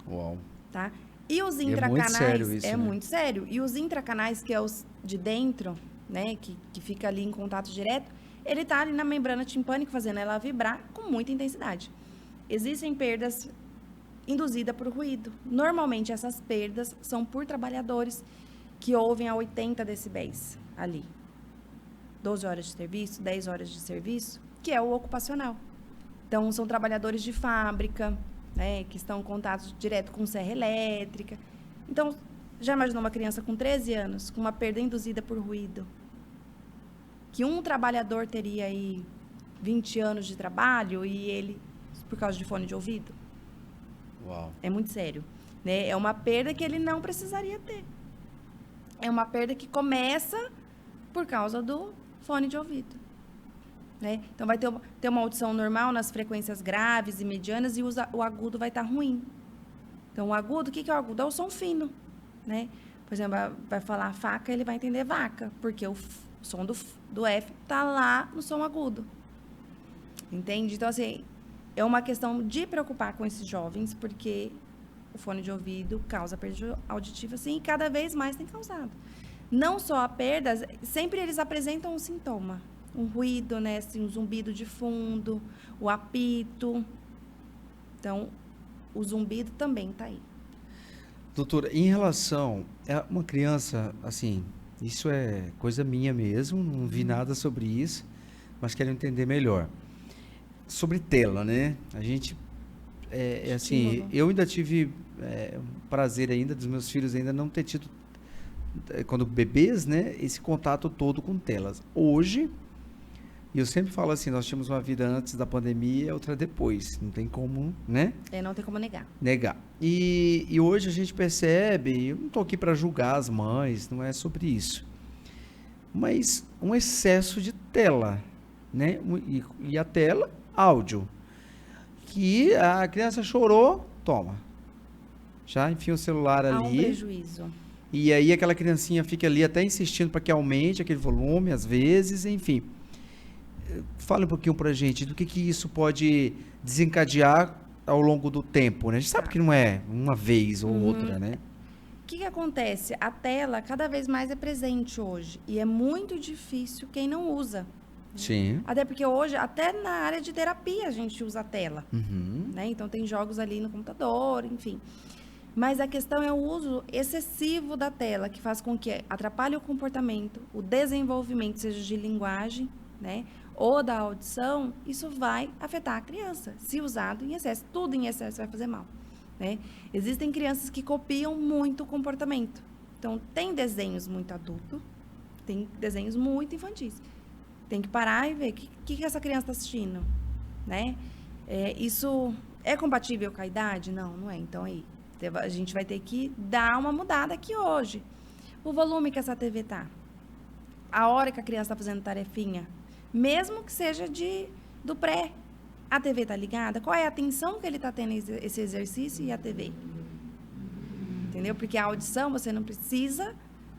Uau. Tá? E os intracanais... É muito sério isso, é né? muito sério. E os intracanais, que é os de dentro, né, que fica ali em contato direto, ele está ali na membrana timpânica, fazendo ela vibrar com muita intensidade. Existem perdas induzidas por ruído. Normalmente, essas perdas são por trabalhadores que ouvem a 80 decibéis ali. 12 horas de serviço, 10 horas de serviço, que é o ocupacional. Então, são trabalhadores de fábrica, né, que estão em contato direto com serra elétrica. Então, já imaginou uma criança com 13 anos, com uma perda induzida por ruído? Que um trabalhador teria aí 20 anos de trabalho e ele, por causa de fone de ouvido? Uau. É muito sério, né? É uma perda que ele não precisaria ter. É uma perda que começa por causa do fone de ouvido, né? Então, vai ter uma audição normal nas frequências graves e medianas e o agudo vai estar ruim. Então, o agudo, o que é o agudo? É o som fino, né? Por exemplo, vai falar faca, ele vai entender vaca, porque o som do F está lá no som agudo. Entende? Então, assim, é uma questão de preocupar com esses jovens, porque o fone de ouvido causa perda auditiva, sim, e cada vez mais tem causado. Não só a perda, sempre eles apresentam um sintoma. Um ruído, né? Assim, um zumbido de fundo, o apito. Então, o zumbido também está aí. Doutora, em relação a uma criança, assim, isso é coisa minha mesmo, não vi nada sobre isso, mas quero entender melhor. Sobre tela, né? A gente, assim, eu ainda tive prazer ainda dos meus filhos ainda não ter tido, quando bebês, né, esse contato todo com telas. Hoje, e eu sempre falo assim, nós tínhamos uma vida antes da pandemia, outra depois, não tem como, né? Não tem como negar. E hoje a gente percebe, eu não estou aqui para julgar as mães, não é sobre isso, mas um excesso de tela, né? E a tela, áudio, que a criança chorou, toma, já enfia o celular ali. Há um prejuízo. E aí aquela criancinha fica ali até insistindo para que aumente aquele volume, às vezes, enfim. Fala um pouquinho pra gente do que isso pode desencadear ao longo do tempo, né? A gente sabe que não é uma vez ou outra, né? O que acontece? A tela cada vez mais é presente hoje. E é muito difícil quem não usa. Sim. Até porque hoje, até na área de terapia, a gente usa a tela. Né? Então, tem jogos ali no computador, enfim. Mas a questão é o uso excessivo da tela, que faz com que atrapalhe o comportamento, o desenvolvimento, seja de linguagem, né? ou da audição, isso vai afetar a criança, se usado em excesso. Tudo em excesso vai fazer mal, né? Existem crianças que copiam muito o comportamento. Então, tem desenhos muito adultos, tem desenhos muito infantis. Tem que parar e ver o que essa criança está assistindo, né? Isso é compatível com a idade? Não, não é. Então, aí, a gente vai ter que dar uma mudada aqui hoje. O volume que essa TV tá. A hora que a criança está fazendo tarefinha, mesmo que seja do pré, a TV tá ligada? Qual é a atenção que ele está tendo esse exercício e a TV? Entendeu? Porque a audição, você não precisa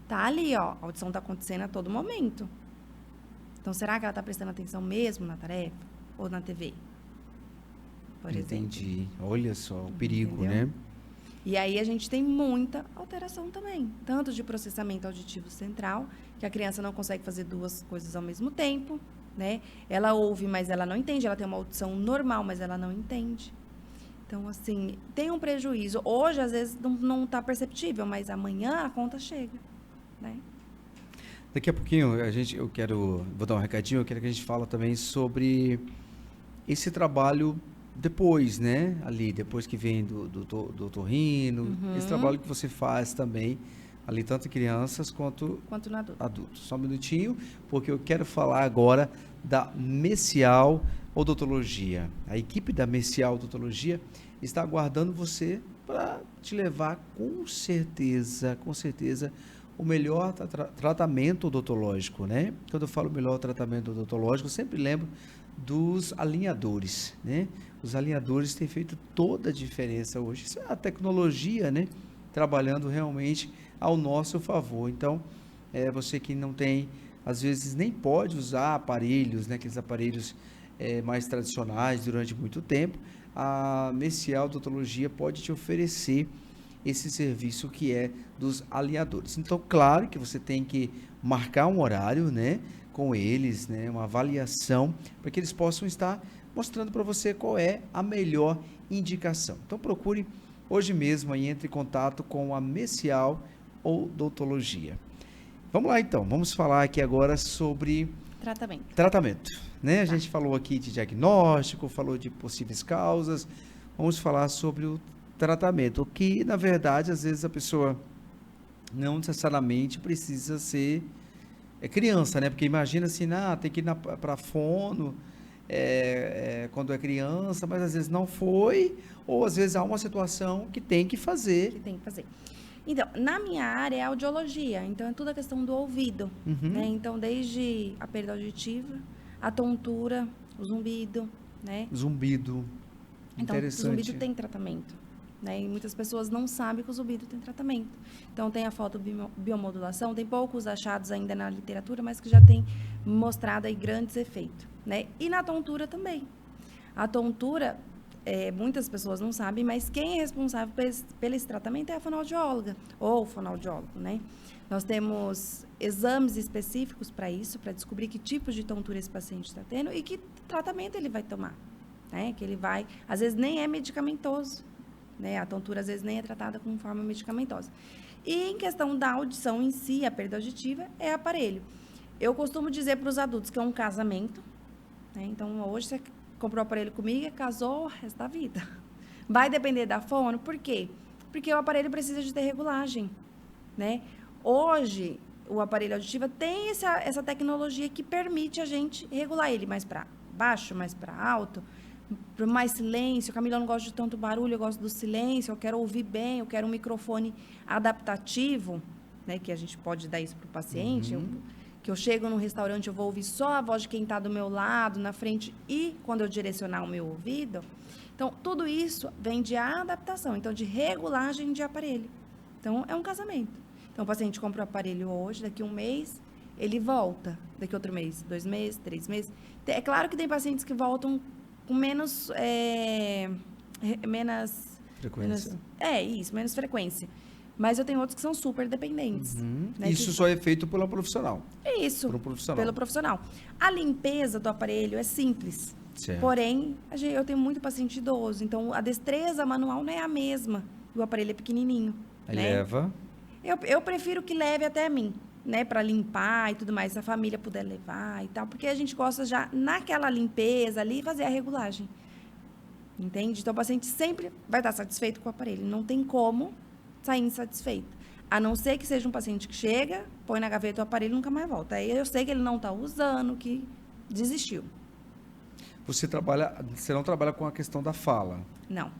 tá ali, ó. A audição tá acontecendo a todo momento. Então, será que ela está prestando atenção mesmo na tarefa ou na TV? Por exemplo. Entendi. Olha só o perigo, Entendeu? né? E aí a gente tem muita alteração também. Tanto de processamento auditivo central, que a criança não consegue fazer duas coisas ao mesmo tempo, né? Ela ouve, mas ela não entende. Ela tem uma audição normal, mas ela não entende. Então, assim, tem um prejuízo. Hoje, às vezes, não está perceptível, mas amanhã a conta chega, né? Daqui a pouquinho vou dar um recadinho, eu quero que a gente fale também sobre esse trabalho depois, né? Ali, depois que vem do otorrino, esse trabalho que você faz também, ali, tanto em crianças quanto no adulto. Adultos. Só um minutinho, porque eu quero falar agora da Messial Odontologia. A equipe da Messial Odontologia está aguardando você para te levar com certeza, o melhor tratamento odontológico, né? Quando eu falo melhor tratamento odontológico, eu sempre lembro dos alinhadores, né? Os alinhadores têm feito toda a diferença hoje. Isso é a tecnologia, né? Trabalhando realmente ao nosso favor. Então, você que não tem, às vezes nem pode usar aparelhos, né? Aqueles aparelhos mais tradicionais durante muito tempo, a Messial Odontologia pode te oferecer esse serviço que é dos alinhadores. Então, claro que você tem que marcar um horário, né, com eles, né, uma avaliação, para que eles possam estar mostrando para você qual é a melhor indicação. Então, procure hoje mesmo aí, entre em contato com a Messial Odontologia. Vamos lá, então. Vamos falar aqui agora sobre tratamento, né? A gente falou aqui de diagnóstico, falou de possíveis causas. Vamos falar sobre o tratamento, que na verdade às vezes a pessoa não necessariamente precisa ser criança, né? Porque imagina assim, tem que ir para fono quando é criança, mas às vezes não foi, ou às vezes há uma situação que tem que fazer. Então, na minha área é audiologia, então é tudo a questão do ouvido, né? Então, desde a perda auditiva, a tontura, o zumbido, né? Zumbido, então, interessante. O zumbido tem tratamento, né? E muitas pessoas não sabem que o zumbido tem tratamento. Então, tem a fotobiomodulação, tem poucos achados ainda na literatura, mas que já tem mostrado aí grandes efeitos, né? E na tontura também. A tontura, muitas pessoas não sabem, mas quem é responsável pelo esse tratamento é a fonoaudióloga, ou o fonoaudiólogo, né? Nós temos exames específicos para isso, para descobrir que tipo de tontura esse paciente está tendo e que tratamento ele vai tomar, né? Que ele vai, às vezes nem é medicamentoso, né? A tontura às vezes nem é tratada com forma medicamentosa. E em questão da audição em si, a perda auditiva é aparelho. Eu costumo dizer para os adultos que é um casamento, né? Então, hoje você comprou o aparelho comigo, casou o resto da vida. Vai depender da fono, por quê? Porque o aparelho precisa de ter regulagem, né? Hoje, o aparelho auditivo tem essa tecnologia que permite a gente regular ele mais para baixo, mais para alto, para mais silêncio. Camila, eu não gosto de tanto barulho, eu gosto do silêncio, eu quero ouvir bem, eu quero um microfone adaptativo, né? Que a gente pode dar isso para o paciente. Que eu chego num restaurante, eu vou ouvir só a voz de quem está do meu lado, na frente, e quando eu direcionar o meu ouvido. Então, tudo isso vem de adaptação, então, de regulagem de aparelho. Então, é um casamento. Então, o paciente compra o aparelho hoje, daqui um mês, ele volta. Daqui outro mês, 2 meses, 3 meses. É claro que tem pacientes que voltam com menos frequência. Menos frequência. Mas eu tenho outros que são super dependentes. Né, isso só é feito pelo profissional. Isso, pelo profissional. A limpeza do aparelho é simples. Certo. Porém, eu tenho muito paciente idoso. Então, a destreza manual não é a mesma. E o aparelho é pequenininho. Aí né? leva. Eu prefiro que leve até mim, né? Para limpar e tudo mais, se a família puder levar e tal. Porque a gente gosta já, naquela limpeza ali, fazer a regulagem. Entende? Então, o paciente sempre vai estar satisfeito com o aparelho. Não tem como sair insatisfeito. A não ser que seja um paciente que chega, põe na gaveta o aparelho e nunca mais volta. Aí eu sei que ele não está usando, que desistiu. Você não trabalha com a questão da fala. Não.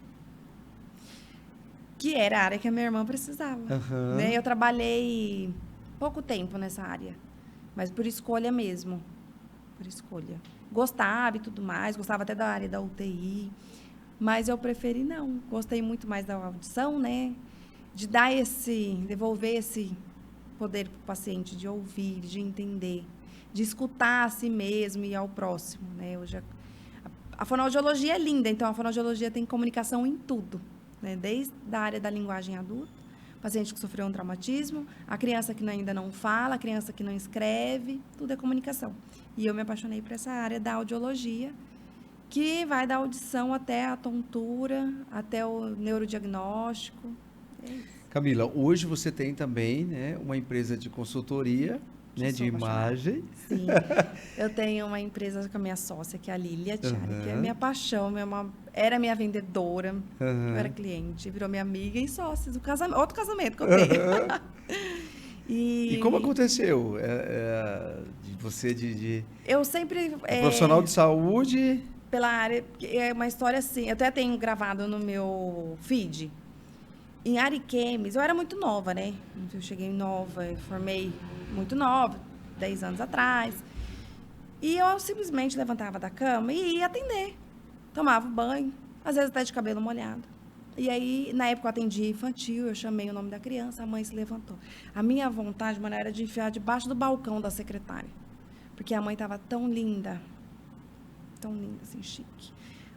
Que era a área que a minha irmã precisava. Aham. Né? Eu trabalhei pouco tempo nessa área, mas por escolha mesmo. Por escolha. Gostava e tudo mais, gostava até da área da UTI, mas eu preferi não. Gostei muito mais da audição, né? De dar devolver esse poder para o paciente, de ouvir, de entender, de escutar a si mesmo e ao próximo, né? A fonoaudiologia é linda, então a fonoaudiologia tem comunicação em tudo, né? Desde a área da linguagem adulta, paciente que sofreu um traumatismo, a criança que ainda não fala, a criança que não escreve, tudo é comunicação. E eu me apaixonei por essa área da audiologia, que vai da audição até a tontura, até o neurodiagnóstico. É isso. Camila, hoje você tem também, né, uma empresa de consultoria, né, de imagem. Sim, eu tenho uma empresa com a minha sócia, que é a Lília Thiari, que é minha paixão, era minha vendedora, eu era cliente, virou minha amiga e sócia do casamento, outro casamento que eu tenho. E como aconteceu de você Eu sempre... profissional de saúde? Pela área, é uma história assim, eu até tenho gravado no meu feed. Em Ariquemes, eu era muito nova, né? Eu cheguei nova, eu formei muito nova, 10 anos atrás. E eu simplesmente levantava da cama e ia atender. Tomava banho, às vezes até de cabelo molhado. E aí, na época eu atendia infantil, eu chamei o nome da criança, a mãe se levantou. A minha vontade, mano, era de enfiar debaixo do balcão da secretária. Porque a mãe estava tão linda, assim, chique,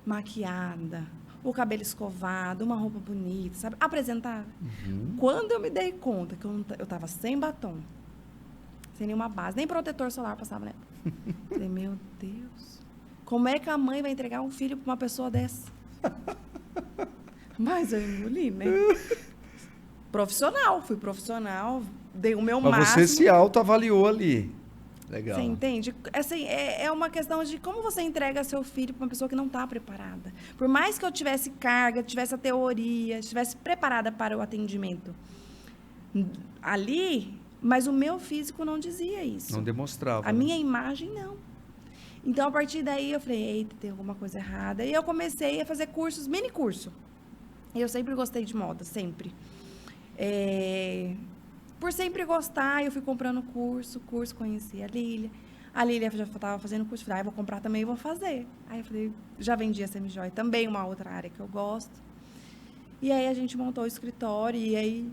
maquiada, o cabelo escovado, uma roupa bonita, sabe? Apresentar. Quando eu me dei conta que eu tava sem batom, sem nenhuma base, nem protetor solar passava, né? Falei, meu Deus, como é que a mãe vai entregar um filho para uma pessoa dessa? Mas eu engoli, né? Fui profissional, dei o meu máximo. Mas você se autoavaliou ali. Legal. Você entende? Assim, é uma questão de como você entrega seu filho para uma pessoa que não está preparada. Por mais que eu tivesse carga, tivesse a teoria, estivesse preparada para o atendimento ali, mas o meu físico não dizia isso. Não demonstrava. A minha imagem, não. Então, a partir daí, eu falei, eita, tem alguma coisa errada. E eu comecei a fazer cursos, mini curso. Eu sempre gostei de moda, sempre. Por sempre gostar, eu fui comprando curso, conheci a Lília. A Lília já estava fazendo curso, falei, vou comprar também e vou fazer. Aí eu falei, já vendi a Semijoia, também uma outra área que eu gosto. E aí a gente montou o escritório e aí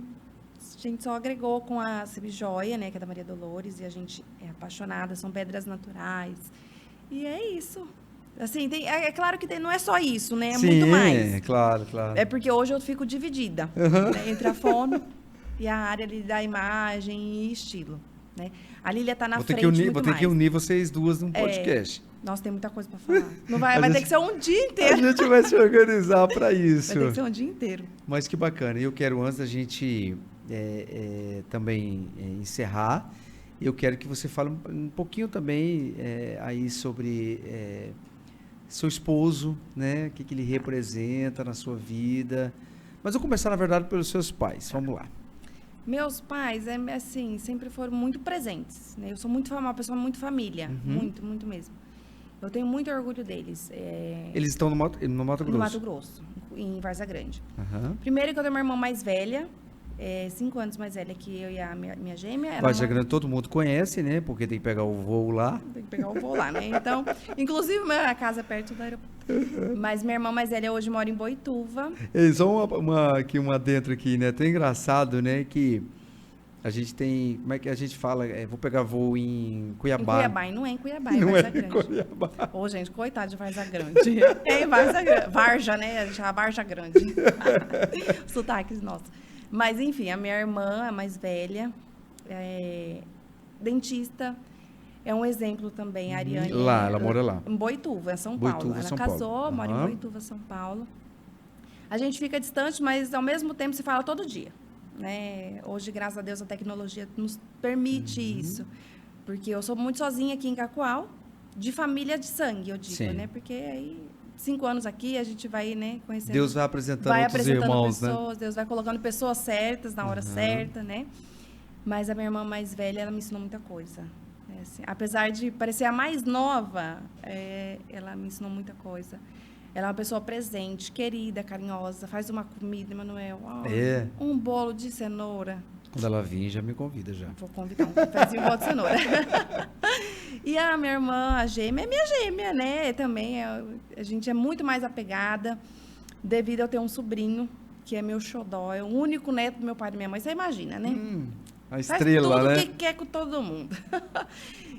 a gente só agregou com a Semijoia, né, que é da Maria Dolores, e a gente é apaixonada, são pedras naturais. E é isso. Assim, é claro que não é só isso, né? É muito mais. Sim, claro. É porque hoje eu fico dividida, né, entre a fono e a área ali da imagem e estilo, né? A Lília está na frente muito Vou ter que unir vocês duas num podcast. Nossa, tem muita coisa para falar. Não vai ter que ser um dia inteiro. A gente vai se organizar para isso. Vai ter que ser um dia inteiro. Mas que bacana. Eu quero, antes da gente também encerrar, eu quero que você fale um pouquinho também aí sobre seu esposo, né? O que ele representa na sua vida. Mas eu vou começar, na verdade, pelos seus pais. Vamos lá. Meus pais, assim, sempre foram muito presentes, né? Eu sou uma pessoa muito família, muito, muito mesmo. Eu tenho muito orgulho deles. Eles estão no Mato Grosso? No Mato Grosso, em Várzea Grande. Uhum. Primeiro que eu tenho uma irmã mais velha, 5 anos mais velha que eu e a minha gêmea. Várzea Grande todo mundo conhece, né? Porque tem que pegar o voo lá. Tem que pegar o voo lá, né? Então, inclusive, minha casa é perto do aeroporto. Mas minha irmã mais velha hoje mora em Boituva. Só uma dentro aqui, né? Tão engraçado, né? Que a gente tem... Como é que a gente fala? Vou pegar voo em Cuiabá. Em Cuiabá, e não é em Cuiabá, em não Várzea Grande. Cuiabá. Ô, gente, coitado de Várzea Grande. É em Várzea Grande. Varja, né? A gente chama Varja Grande. Sotaques nossos. Mas, enfim, a minha irmã, a mais velha, dentista, é um exemplo também, a Ariane. Lá, ela mora lá. Em Boituva, São Paulo. Ela casou, mora em Boituva, São Paulo. A gente fica distante, mas ao mesmo tempo se fala todo dia. né? Hoje, graças a Deus, a tecnologia nos permite isso. Porque eu sou muito sozinha aqui em Cacoal, de família de sangue, eu digo, Sim. né? Porque aí, 5 anos aqui, a gente vai, né, conhecendo... Deus vai apresentando outros irmãos, pessoas, né? Deus vai colocando pessoas certas na hora certa, né? Mas a minha irmã mais velha, ela me ensinou muita coisa. Assim, apesar de parecer a mais nova, ela me ensinou muita coisa. Ela é uma pessoa presente, querida, carinhosa, faz uma comida, Emanuel. Um bolo de cenoura. Quando ela vir, já me convida já. Vou convidar um cafezinho, um bolo de cenoura. E a minha irmã, a gêmea, é minha gêmea, né? Também, a gente é muito mais apegada, devido a eu ter um sobrinho, que é meu xodó, é o único neto do meu pai e da minha mãe, você imagina, né? A estrela, faz tudo né? que quer com todo mundo.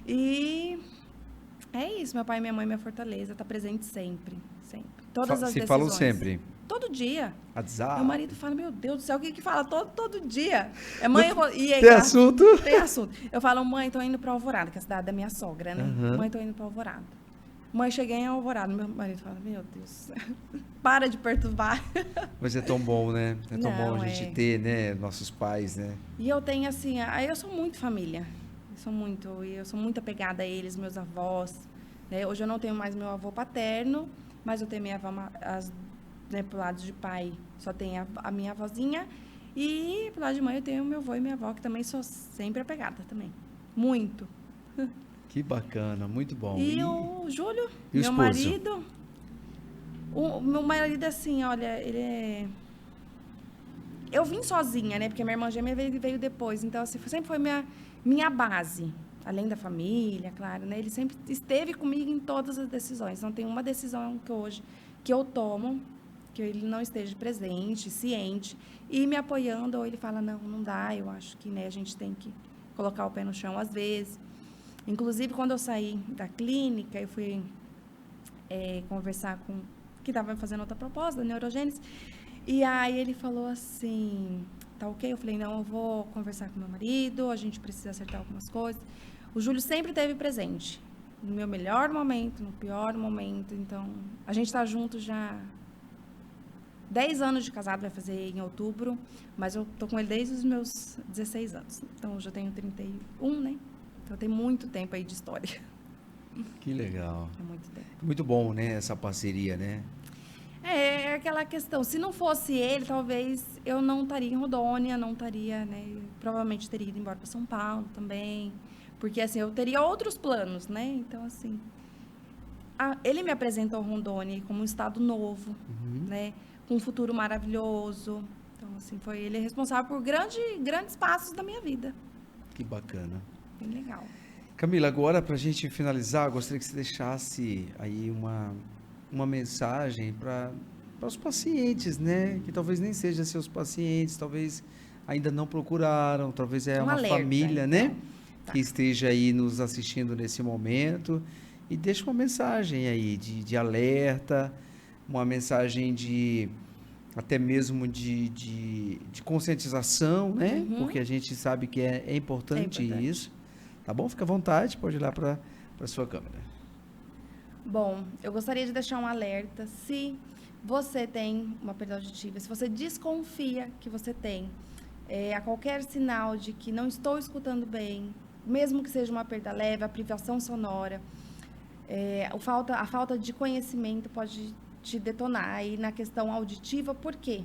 E é isso, meu pai e minha mãe, minha fortaleza, tá presente sempre, sempre. Todas as decisões. Se falam sempre? Todo dia. WhatsApp? Meu marido fala, meu Deus do céu, o que fala todo dia? É mãe, tem assunto? Tem assunto. Eu falo, mãe, tô indo pra Alvorada, que é a cidade da minha sogra, né? Mãe, tô indo pra Alvorada. Mãe, cheguei em Alvorada. Meu marido fala, meu Deus, para de perturbar. Mas é tão bom, né? É tão bom a gente ter, né, nossos pais, né? E eu tenho, assim, eu sou muito família. Eu sou muito apegada a eles, meus avós. Né? Hoje eu não tenho mais meu avô paterno, mas eu tenho minha avó, né, pro lado de pai, só tem a minha avózinha. E pro lado de mãe eu tenho meu avô e minha avó, que também sou sempre apegada também. Muito. Que bacana, muito bom. E o Júlio, e meu o marido. O meu marido, assim, olha, ele é... Eu vim sozinha, né? Porque minha irmã gêmea veio depois. Então, assim, sempre foi minha base. Além da família, claro, né? Ele sempre esteve comigo em todas as decisões. Não tem uma decisão que eu tomo, que ele não esteja presente, ciente, e me apoiando, ou ele fala, não dá, eu acho que, né, a gente tem que colocar o pé no chão às vezes. Inclusive, quando eu saí da clínica, eu fui conversar com... que estava fazendo outra proposta, da neurogênese, e aí ele falou assim, tá ok? Eu falei, não, eu vou conversar com meu marido, a gente precisa acertar algumas coisas. O Júlio sempre esteve presente, no meu melhor momento, no pior momento, então, a gente está junto já 10 anos de casado, vai fazer em outubro, mas eu tô com ele desde os meus 16 anos, então eu já tenho 31, né? Então tem muito tempo aí de história. Que legal. É muito tempo. Muito bom, né, essa parceria, né? É aquela questão, se não fosse ele, talvez eu não estaria em Rondônia, não estaria, né, provavelmente teria ido embora para São Paulo também, porque assim, eu teria outros planos, né, então assim, ele me apresentou Rondônia como um estado novo, né, com um futuro maravilhoso, então assim, ele é responsável por grandes passos da minha vida. Que bacana. Bem legal. Camila, agora para a gente finalizar, eu gostaria que você deixasse aí uma mensagem para os pacientes, né? Que talvez nem sejam seus pacientes, talvez ainda não procuraram, talvez uma alerta, família, então. né? Tá. Que esteja aí nos assistindo nesse momento. E deixa uma mensagem aí de alerta, uma mensagem até mesmo de conscientização, né? Porque a gente sabe que é importante isso. Tá bom? Fica à vontade, pode ir lá para a sua câmera. Bom, eu gostaria de deixar um alerta. Se você tem uma perda auditiva, se você desconfia que você tem, a qualquer sinal de que não estou escutando bem, mesmo que seja uma perda leve, a privação sonora, a falta de conhecimento pode te detonar aí na questão auditiva. Por quê?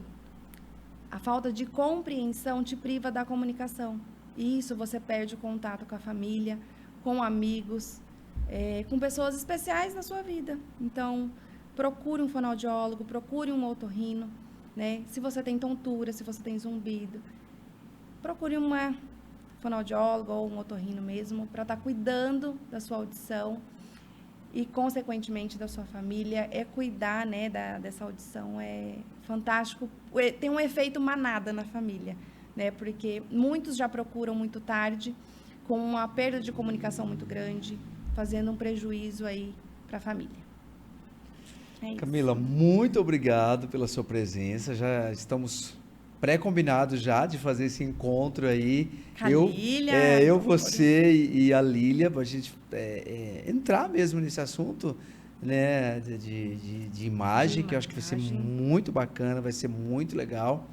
A falta de compreensão te priva da comunicação. E isso você perde o contato com a família, com amigos, com pessoas especiais na sua vida. Então, procure um fonoaudiólogo, procure um otorrino, né? Se você tem tontura, se você tem zumbido, procure uma fonoaudióloga ou um otorrino mesmo para estar cuidando da sua audição e, consequentemente, da sua família. Cuidar, né, dessa audição é fantástico. Tem um efeito manada na família, né? Porque muitos já procuram muito tarde, com uma perda de comunicação muito grande, fazendo um prejuízo aí para a família. Camila, muito obrigado pela sua presença. Já estamos pré-combinados já de fazer esse encontro aí. Eu, você e a Lília, para a gente entrar mesmo nesse assunto, né, de imagem, que eu acho que vai ser muito bacana, vai ser muito legal.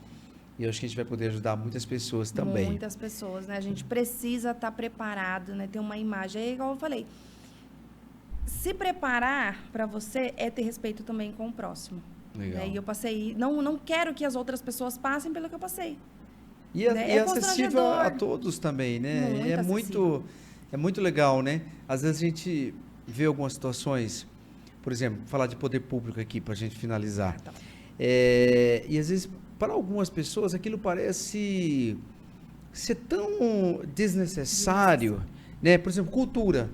E eu acho que a gente vai poder ajudar muitas pessoas também. Muitas pessoas, né? A gente precisa estar preparado, né? Ter uma imagem. É igual eu falei. Se preparar para você é ter respeito também com o próximo. Legal. Né? E eu passei... Não quero que as outras pessoas passem pelo que eu passei. E Né? é acessível a todos também, né? É muito legal, né? Às vezes a gente vê algumas situações, por exemplo, falar de poder público aqui para a gente finalizar. Tá. E às vezes, para algumas pessoas, aquilo parece ser tão desnecessário, né? Por exemplo, cultura.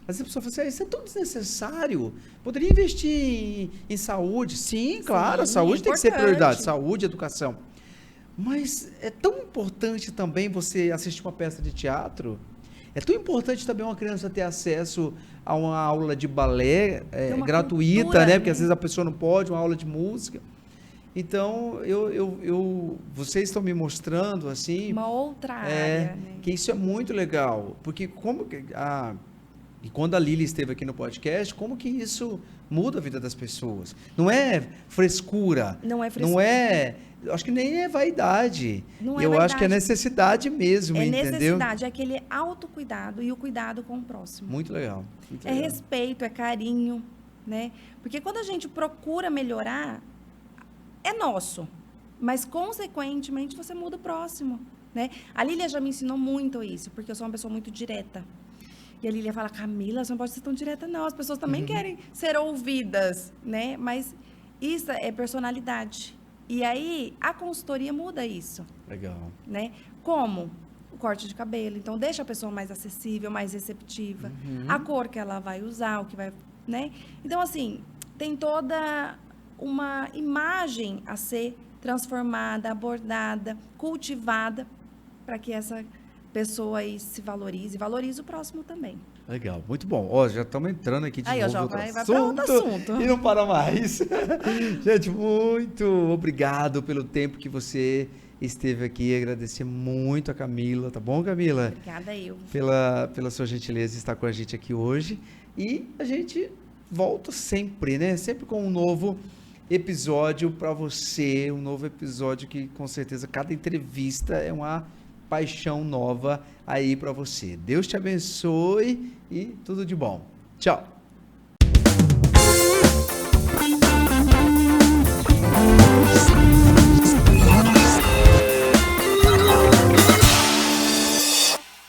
Às vezes a pessoa fala assim, isso é tão desnecessário. Poderia investir em saúde. Sim, claro, a saúde tem que ser prioridade. Saúde, educação. Mas é tão importante também você assistir uma peça de teatro. É tão importante também uma criança ter acesso a uma aula de balé gratuita, cultura, né? Porque às vezes a pessoa não pode, uma aula de música. Então, vocês estão me mostrando, assim... Uma outra área, né? Que isso é muito legal. Porque e quando a Lili esteve aqui no podcast, como que isso muda a vida das pessoas? Não é frescura. Não é frescura. Não é... Acho que nem é vaidade. Eu acho que é necessidade mesmo, entendeu? É necessidade, é aquele autocuidado e o cuidado com o próximo. Muito legal. É respeito, é carinho, né? Porque quando a gente procura melhorar, é nosso. Mas, consequentemente, você muda o próximo, né? A Lília já me ensinou muito isso, porque eu sou uma pessoa muito direta. E a Lília fala, Camila, você não pode ser tão direta, não. As pessoas também querem ser ouvidas, né? Mas isso é personalidade. E aí, a consultoria muda isso. Legal. Né? Como? O corte de cabelo. Então, deixa a pessoa mais acessível, mais receptiva. A cor que ela vai usar, o que vai... né? Então, assim, tem toda uma imagem a ser transformada, abordada, cultivada, para que essa pessoa aí se valorize. Valorize o próximo também. Legal, muito bom. Ó, já estamos entrando aqui de novo. Já vai para outro assunto. E não para mais. Gente, muito obrigado pelo tempo que você esteve aqui. Agradecer muito a Camila, tá bom, Camila? Obrigada eu. Pela sua gentileza de estar com a gente aqui hoje. E a gente volta sempre, né? Sempre com um novo episódio para você. Um novo episódio que, com certeza, cada entrevista é uma paixão nova aí para você. Deus te abençoe e tudo de bom. Tchau.